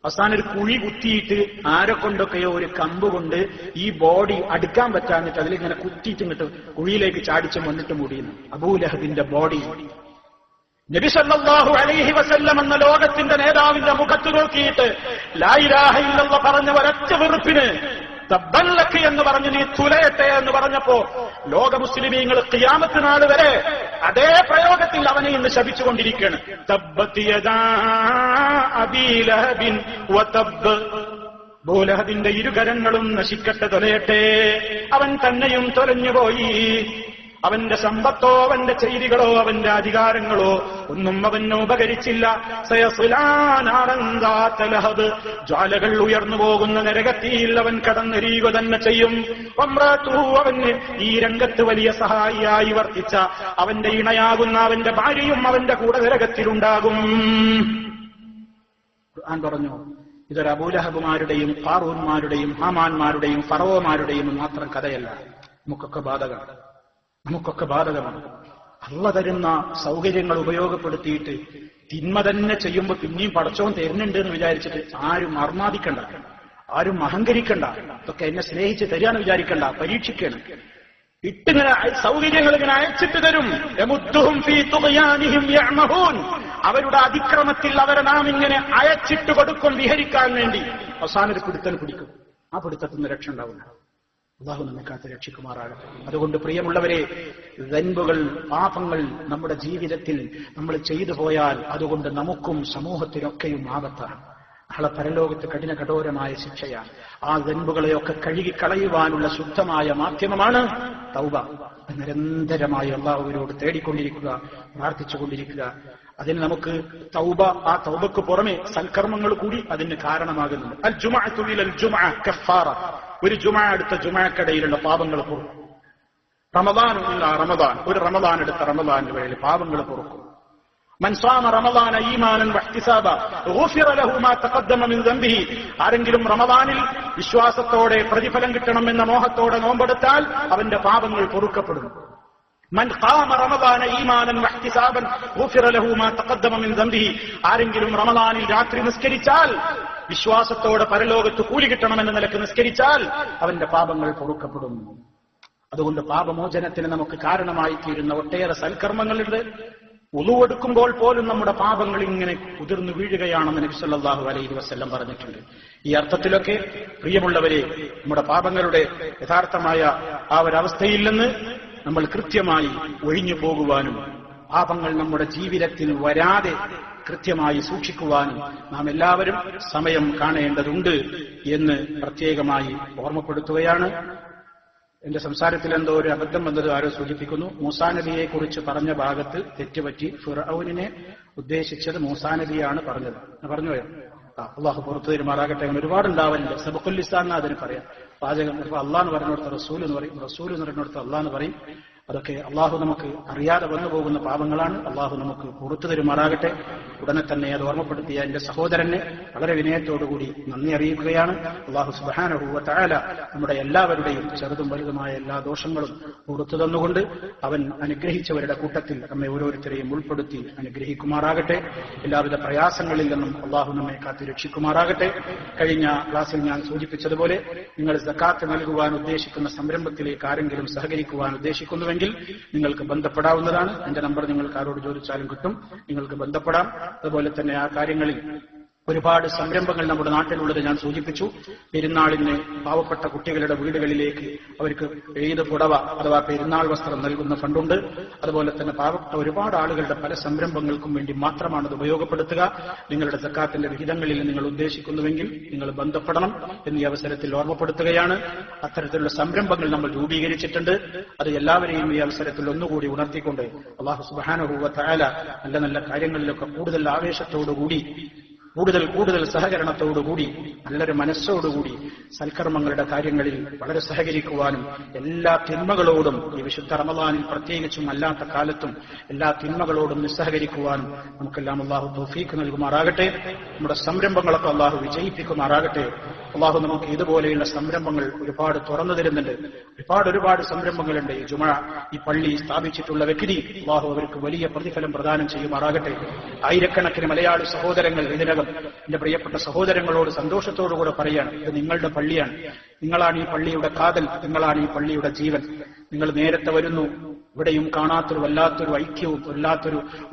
അവസാനം ഒരു കുഴി കുത്തിയിട്ട് ആരെ കൊണ്ടൊക്കെയോ ഒരു കമ്പ് കൊണ്ട് ഈ ബോഡി അടുക്കാൻ പറ്റാഞ്ഞിട്ട് അതിലിങ്ങനെ കുത്തിയിട്ട് ഇങ്ങോട്ട് കുഴിയിലേക്ക് ചാടിച്ച് മണ്ണിട്ട് മൂടിയുന്നു അബൂലഹബിന്റെ ബോഡി. നബി സല്ലല്ലാഹു അലൈഹി വസല്ലം എന്ന ലോകത്തിന്റെ നേതാവിന്റെ മുഖത്ത് നോക്കിയിട്ട് ലാ ഇലാഹ ഇല്ലല്ലാഹ് പറഞ്ഞ ഒരൊറ്റ വെറുപ്പിന് തബ്ബല്ലക എന്ന് പറഞ്ഞ് നീ തുലയട്ടെ എന്ന് പറഞ്ഞപ്പോ ലോക മുസ്ലിമീങ്ങൾ ഖിയാമത്ത് നാൾ വരെ അതേ പ്രയോഗത്തിൽ അവനെ ഇന്ന് ശപിച്ചുകൊണ്ടിരിക്കുകയാണ്. തബ്ബത് യദാ അബീ ലഹബിൻ വതബ്ബ്. അബൂലഹബിന്റെ ഇരുകരങ്ങളും നശിക്കട്ടെ, തൊലയട്ടെ. അവൻ തന്നെയും തൊലഞ്ഞുപോയി. അവന്റെ സമ്പത്തോ അവന്റെ ചെയ്തികളോ അവന്റെ അധികാരങ്ങളോ ഒന്നും അവന് ഉപകരിച്ചില്ല. ജ്വാലകൾ ഉയർന്നു പോകുന്ന നരകത്തിയിൽ അവൻ കടന്നെരിയുക തന്നെ ചെയ്യും. അവന് ഈ രംഗത്ത് വലിയ സഹായിയായി വർത്തിച്ച അവന്റെ ഇണയാകുന്ന അവന്റെ ഭാര്യയും അവന്റെ കൂടെ നരകത്തിലുണ്ടാകും. ഖുർആൻ പറഞ്ഞു, ഇതൊരു അബൂലഹബുമാരുടെയും ഖാറൂൻമാരുടെയും ഹാമാന്മാരുടെയും ഫറവോമാരുടെയും മാത്രം കഥയല്ല, നമുക്കൊക്കെ ബാധകമാണ്. അള്ള തരുന്ന സൗകര്യങ്ങൾ ഉപയോഗപ്പെടുത്തിയിട്ട് തിന്മ തന്നെ ചെയ്യുമ്പോൾ പിന്നെയും പടച്ചോൻ തരുന്നുണ്ട് എന്ന് വിചാരിച്ചിട്ട് ആരും അർമാദിക്കണ്ട, ആരും അഹങ്കരിക്കണ്ട. ഇതൊക്കെ എന്നെ സ്നേഹിച്ച് തരികയെന്ന് വിചാരിക്കണ്ട, പരീക്ഷിക്കണം. ഇട്ടിങ്ങനെ സൗകര്യങ്ങൾ ഇങ്ങനെ അയച്ചിട്ട് തരും. അവരുടെ അതിക്രമത്തിൽ അവരെ നാം ഇങ്ങനെ അയച്ചിട്ട് കൊടുക്കും വിഹരിക്കാൻ വേണ്ടി. അവസാനം ഒരു പിടുത്തൽ പിടിക്കും. ആ പിടുത്തത്തിൽ നിന്ന് രക്ഷ ഉണ്ടാവില്ല. അല്ലാഹു നമ്മെ കാത്ത് രക്ഷിക്കുമാറാകട്ടെ. അതുകൊണ്ട് പ്രിയമുള്ളവരെ, ദൻബുകൾ, പാപങ്ങൾ നമ്മുടെ ജീവിതത്തിൽ നമ്മൾ ചെയ്തു പോയാൽ അതുകൊണ്ട് നമുക്കും സമൂഹത്തിനൊക്കെയും ആപത്താണ്. നാളെ പരലോകത്ത് കഠോരമായ ശിക്ഷയാണ്. ആ ദൻബുകളെയൊക്കെ കഴുകിക്കളയുവാനുള്ള ശുദ്ധമായ മാധ്യമമാണ് തൗബ. നിരന്തരമായി അല്ലാഹുവിനോട് തേടിക്കൊണ്ടിരിക്കുക, പ്രാർത്ഥിച്ചുകൊണ്ടിരിക്കുക. അതിന് നമുക്ക് തൗബ, ആ തൗബക്ക് പുറമെ സൽക്കർമ്മങ്ങൾ കൂടി അതിന് കാരണമാകുന്നുണ്ട്. അൽ ജുമുഅതു ഇലൽ ജുമുഅ കഫാറ. ഒരു ജുമുഅ അടുത്ത ജുമുഅക്കിടയിലുള്ള പാപങ്ങൾ പൊറുക്കും. റമദാൻ ഇല്ല റമദാൻ, ഒരു റമദാൻ എടുത്ത റമദാന്റെ വേളയിൽ പാപങ്ങൾ പൊറുക്കും. മൻ സാമ റമദാന ഈമാനൻ വഹ്തിസാബ ഗുഫിറ ലഹു മാ തഖദ്ദമ മിൻ ദംബിഹി. ആരെങ്കിലും റമദാനിൽ വിശ്വാസത്തോടെ പ്രതിഫലം കിട്ടണമെന്ന മോഹത്തോടെ നോമ്പെടുത്താൽ അവന്റെ പാപങ്ങൾ പൊറുക്കപ്പെടും. മൻ ഖാമ റമദാന ഈമാനൻ വഹ്തിസാബൻ ഗുഫിറ ലഹു മാ തഖദ്ദമ മിൻ ദംബിഹി. ആരെങ്കിലും റമദാനിൽ രാത്രി നിസ്കരിച്ചാൽ, വിശ്വാസത്തോടെ പരലോകത്ത് കൂലി കിട്ടണമെന്ന നിലക്ക് നിസ്കരിച്ചാൽ അവന്റെ പാപങ്ങൾ പൊറുക്കപ്പെടും. അതുകൊണ്ട് പാപമോചനത്തിന് നമുക്ക് കാരണമായി തീരുന്ന ഒട്ടേറെ സൽക്കർമ്മങ്ങളുണ്ട്. ഉളുവെടുക്കുമ്പോൾ പോലും നമ്മുടെ പാപങ്ങൾ ഇങ്ങനെ ഉതിർന്നു വീഴുകയാണെന്ന് നബി സല്ലല്ലാഹു അലൈഹി വസല്ലം പറഞ്ഞിട്ടുണ്ട്. ഈ അർത്ഥത്തിലൊക്കെ പ്രിയമുള്ളവരെ, നമ്മുടെ പാപങ്ങളുടെ യഥാർത്ഥമായ ആ ഒരവസ്ഥയിൽ നിന്ന് നമ്മൾ കൃത്യമായി ഒഴിഞ്ഞു പോകുവാനും പാപങ്ങൾ നമ്മുടെ ജീവിതത്തിൽ വരാതെ കൃത്യമായി സൂക്ഷിക്കുവാനും നാം എല്ലാവരും സമയം കാണേണ്ടതുണ്ട് എന്ന് പ്രത്യേകമായി ഓർമ്മപ്പെടുത്തുകയാണ്. എന്റെ സംസാരത്തിൽ എന്തോ ഒരു അബദ്ധം വന്നത് ആരോ സൂചിപ്പിക്കുന്നു. മൂസാ നബിയെ കുറിച്ച് പറഞ്ഞ ഭാഗത്ത് തെറ്റുപറ്റി. ഫിർഔനിനെ ഉദ്ദേശിച്ചത് മൂസാ നബിയാണ് പറഞ്ഞത്. പറഞ്ഞുപോയോ? അള്ളാഹു പുറത്തു തരുമാറാകട്ടെ. അങ്ങനെ ഒരുപാടുണ്ടാവലുണ്ട്. സബഖുൽ ലിസാൻ അതിന് പറയാം. പാചകം അള്ളാഹ് എന്ന് പറഞ്ഞിടത്ത് റസൂൽ എന്ന് പറയും, റസൂൽ എന്ന് പറഞ്ഞിടത്ത് അള്ളാഹ് എന്ന് പറയും. അതൊക്കെ അള്ളാഹു നമുക്ക് അറിയാതെ വന്നു പോകുന്ന പാപങ്ങളാണ്. അള്ളാഹു നമുക്ക് പുറത്തു തരുമാറാകട്ടെ. ഉടനെ തന്നെ അത് ഓർമ്മപ്പെടുത്തിയ എന്റെ സഹോദരനെ വളരെ വിനയത്തോടുകൂടി നന്ദി അറിയിക്കുകയാണ്. അള്ളാഹു സുബ്ഹാനഹു വ തആല നമ്മുടെ എല്ലാവരുടെയും ചെറുതും വലുതുമായ എല്ലാ ദോഷങ്ങളും പുറത്തു തന്നുകൊണ്ട് അവൻ അനുഗ്രഹിച്ചവരുടെ കൂട്ടത്തിൽ നമ്മെ ഓരോരുത്തരെയും ഉൾപ്പെടുത്തി അനുഗ്രഹിക്കുമാറാകട്ടെ. എല്ലാവിധ പ്രയാസങ്ങളിൽ നിന്നും അള്ളാഹു നമ്മെ കാത്തു രക്ഷിക്കുമാറാകട്ടെ. കഴിഞ്ഞ ക്ലാസ്സിൽ ഞാൻ സൂചിപ്പിച്ചതുപോലെ നിങ്ങൾ സക്കാത്ത് നൽകുവാൻ ഉദ്ദേശിക്കുന്ന സംരംഭത്തിലേക്ക് ആരെങ്കിലും സഹകരിക്കുവാൻ ഉദ്ദേശിക്കുന്നുവെങ്കിൽ നിങ്ങൾക്ക് ബന്ധപ്പെടാവുന്നതാണ്. എന്റെ നമ്പർ നിങ്ങൾക്ക് ആരോട് ചോദിച്ചാലും കിട്ടും. നിങ്ങൾക്ക് ബന്ധപ്പെടാം. അതുപോലെ തന്നെ ആ കാര്യങ്ങളിൽ ഒരുപാട് സംരംഭങ്ങൾ നമ്മുടെ നാട്ടിലുള്ളത് ഞാൻ സൂചിപ്പിച്ചു. പെരുന്നാളിന് പാവപ്പെട്ട കുട്ടികളുടെ വീടുകളിലേക്ക് അവർക്ക് ഈദ് പുടവ അഥവാ പെരുന്നാൾ വസ്ത്രം നൽകുന്ന ഫണ്ടുണ്ട്. അതുപോലെ തന്നെ പാവപ്പെട്ട ഒരുപാട് ആളുകളുടെ പല സംരംഭങ്ങൾക്കും വേണ്ടി മാത്രമാണ് അത് ഉപയോഗപ്പെടുത്തുക. നിങ്ങളുടെ സക്കാത്തിന്റെ വിഹിതങ്ങളിൽ നിങ്ങൾ ഉദ്ദേശിക്കുന്നുവെങ്കിൽ നിങ്ങൾ ബന്ധപ്പെടണം എന്നീ അവസരത്തിൽ ഓർമ്മപ്പെടുത്തുകയാണ്. അത്തരത്തിലുള്ള സംരംഭങ്ങൾ നമ്മൾ രൂപീകരിച്ചിട്ടുണ്ട്. അത് എല്ലാവരെയും ഈ അവസരത്തിൽ ഒന്നുകൂടി ഉണർത്തിക്കൊണ്ട് അല്ലാഹു സുബ്ഹാനഹു വ തആല നല്ല നല്ല കാര്യങ്ങളിലൊക്കെ കൂടുതൽ ആവേശത്തോടുകൂടി കൂടുതൽ സഹകരണത്തോടുകൂടി നല്ലൊരു മനസ്സോടുകൂടി സൽക്കർമ്മങ്ങളുടെ കാര്യങ്ങളിൽ വളരെ സഹകരിക്കുവാനും എല്ലാ തിന്മകളോടും ഈ വിശുദ്ധ റമളാനിൽ പ്രത്യേകിച്ചും അല്ലാത്ത കാലത്തും എല്ലാ തിന്മകളോടും നിസ്സഹകരിക്കുവാനും നമുക്കെല്ലാം അള്ളാഹു തൗഫീഖ് നൽകുമാറാകട്ടെ. നമ്മുടെ സംരംഭങ്ങളൊക്കെ അള്ളാഹു വിജയിപ്പിക്കുമാറാകട്ടെ. അള്ളാഹു നമുക്ക് ഇതുപോലെയുള്ള സംരംഭങ്ങൾ ഒരുപാട് തുറന്നു തരുന്നുണ്ട്. ഒരുപാട് സംരംഭങ്ങളുണ്ട്. ഈ പള്ളി സ്ഥാപിച്ചിട്ടുള്ള വ്യക്തി അള്ളാഹു അവർക്ക് വലിയ പ്രതിഫലം പ്രദാനം ചെയ്യുമാറാകട്ടെ. ആയിരക്കണക്കിന് മലയാളി സഹോദരങ്ങൾ ഇതിനകം എന്റെ പ്രിയപ്പെട്ട സഹോദരങ്ങളോട് സന്തോഷത്തോടുകൂടെ പറയാണ്, ഇത് നിങ്ങളുടെ പള്ളിയാണ്. നിങ്ങളാണ് ഈ പള്ളിയുടെ കാതൽ, നിങ്ങളാണ് ഈ പള്ളിയുടെ ജീവൻ. നിങ്ങൾ നേരത്തെ വരുന്നു. ഇവിടെയും കാണാത്തൊരു വല്ലാത്തൊരു ഐക്യവും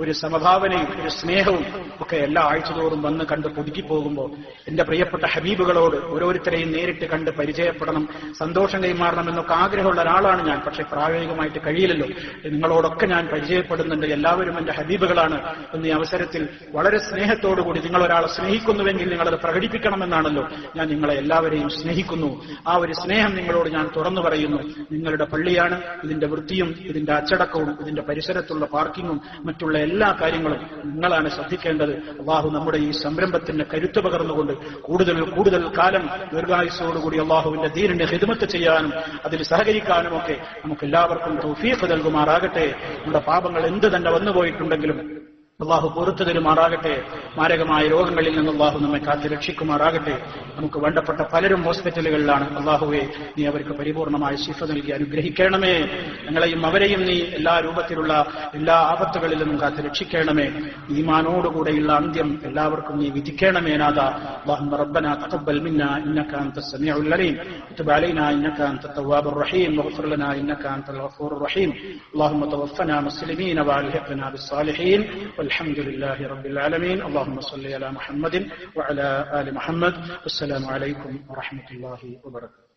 ഒരു സമഭാവനയും ഒരു സ്നേഹവും ഒക്കെ എല്ലാ ആഴ്ചതോറും വന്ന് കണ്ട് പുതുക്കിപ്പോകുമ്പോൾ എന്റെ പ്രിയപ്പെട്ട ഹബീബുകളോട് ഓരോരുത്തരെയും നേരിട്ട് കണ്ട് പരിചയപ്പെടണം, സന്തോഷം കൈമാറണം എന്നൊക്കെ ആഗ്രഹമുള്ള ഒരാളാണ് ഞാൻ. പക്ഷെ പ്രായോഗികമായിട്ട് കഴിയില്ലല്ലോ. നിങ്ങളോടൊക്കെ ഞാൻ പരിചയപ്പെടുന്നുണ്ട്. എല്ലാവരും എന്റെ ഹബീബുകളാണ് എന്നീ അവസരത്തിൽ വളരെ സ്നേഹത്തോടുകൂടി നിങ്ങൾ ഒരാളെ സ്നേഹിക്കുന്നുവെങ്കിൽ നിങ്ങളത് പ്രകടിപ്പിക്കണമെന്നാണല്ലോ. ഞാൻ നിങ്ങളെ എല്ലാവരെയും സ്നേഹിക്കുന്നു. ആ ഒരു സ്നേഹം നിങ്ങളോട് ഞാൻ തുറന്നു പറയുന്നു. നിങ്ങളുടെ പള്ളിയാണ്. ഇതിന്റെ വൃത്തിയും ഇതിന്റെ അച്ചടക്കവും ഇതിന്റെ പരിസരത്തുള്ള പാർക്കിങ്ങും മറ്റുള്ള എല്ലാ കാര്യങ്ങളും നിങ്ങളാണ് ശ്രദ്ധിക്കേണ്ടത്. അള്ളാഹു നമ്മുടെ ഈ സംരംഭത്തിന് കരുത്ത് പകർന്നുകൊണ്ട് കൂടുതൽ കാലം ദീർഘായുസ്സോടുകൂടി അള്ളാഹുവിന്റെ ദീനിന്റെ ഖിദ്മത്ത് ചെയ്യാനും അതിൽ സഹകരിക്കാനും ഒക്കെ നമുക്ക് എല്ലാവർക്കും തൗഫീഖ് നൽകുമാറാകട്ടെ. നമ്മുടെ പാപങ്ങൾ എന്ത് തന്നെ വന്നുപോയിട്ടുണ്ടെങ്കിലും അള്ളാഹു പുറത്തു തരുമാറാകട്ടെ. മാരകമായ രോഗങ്ങളിൽ നിന്ന് അള്ളാഹു നമ്മെ കാത്തു രക്ഷിക്കുമാറാകട്ടെ. നമുക്ക് വേണ്ടപ്പെട്ട പലരും ഹോസ്പിറ്റലുകളിലാണ്. അള്ളാഹുവെ, നീ അവർക്ക് പരിപൂർണമായ ശിഫ നൽകി അനുഗ്രഹിക്കണമേ. ഞങ്ങളെയും അവരെയും നീ എല്ലാ രൂപത്തിലുള്ള എല്ലാ ആപത്തുകളിൽ നിന്നും കാത്തു രക്ഷിക്കണമേ. ഈമാനോടുകൂടെയുള്ള അന്ത്യം എല്ലാവർക്കും നീ വിധിക്കണമേ നാഥ. اللهم ربنا تقبل منا انك انت السميع العليم وتب علينا انك انت التواب الرحيم واغفر لنا انك انت الغفور الرحيم. اللهم توفنا مسلمين والحقنا بالصالحين والحمد لله رب العالمين. اللهم صل على محمد وعلى آل محمد. والسلام عليكم ورحمة الله وبركاته.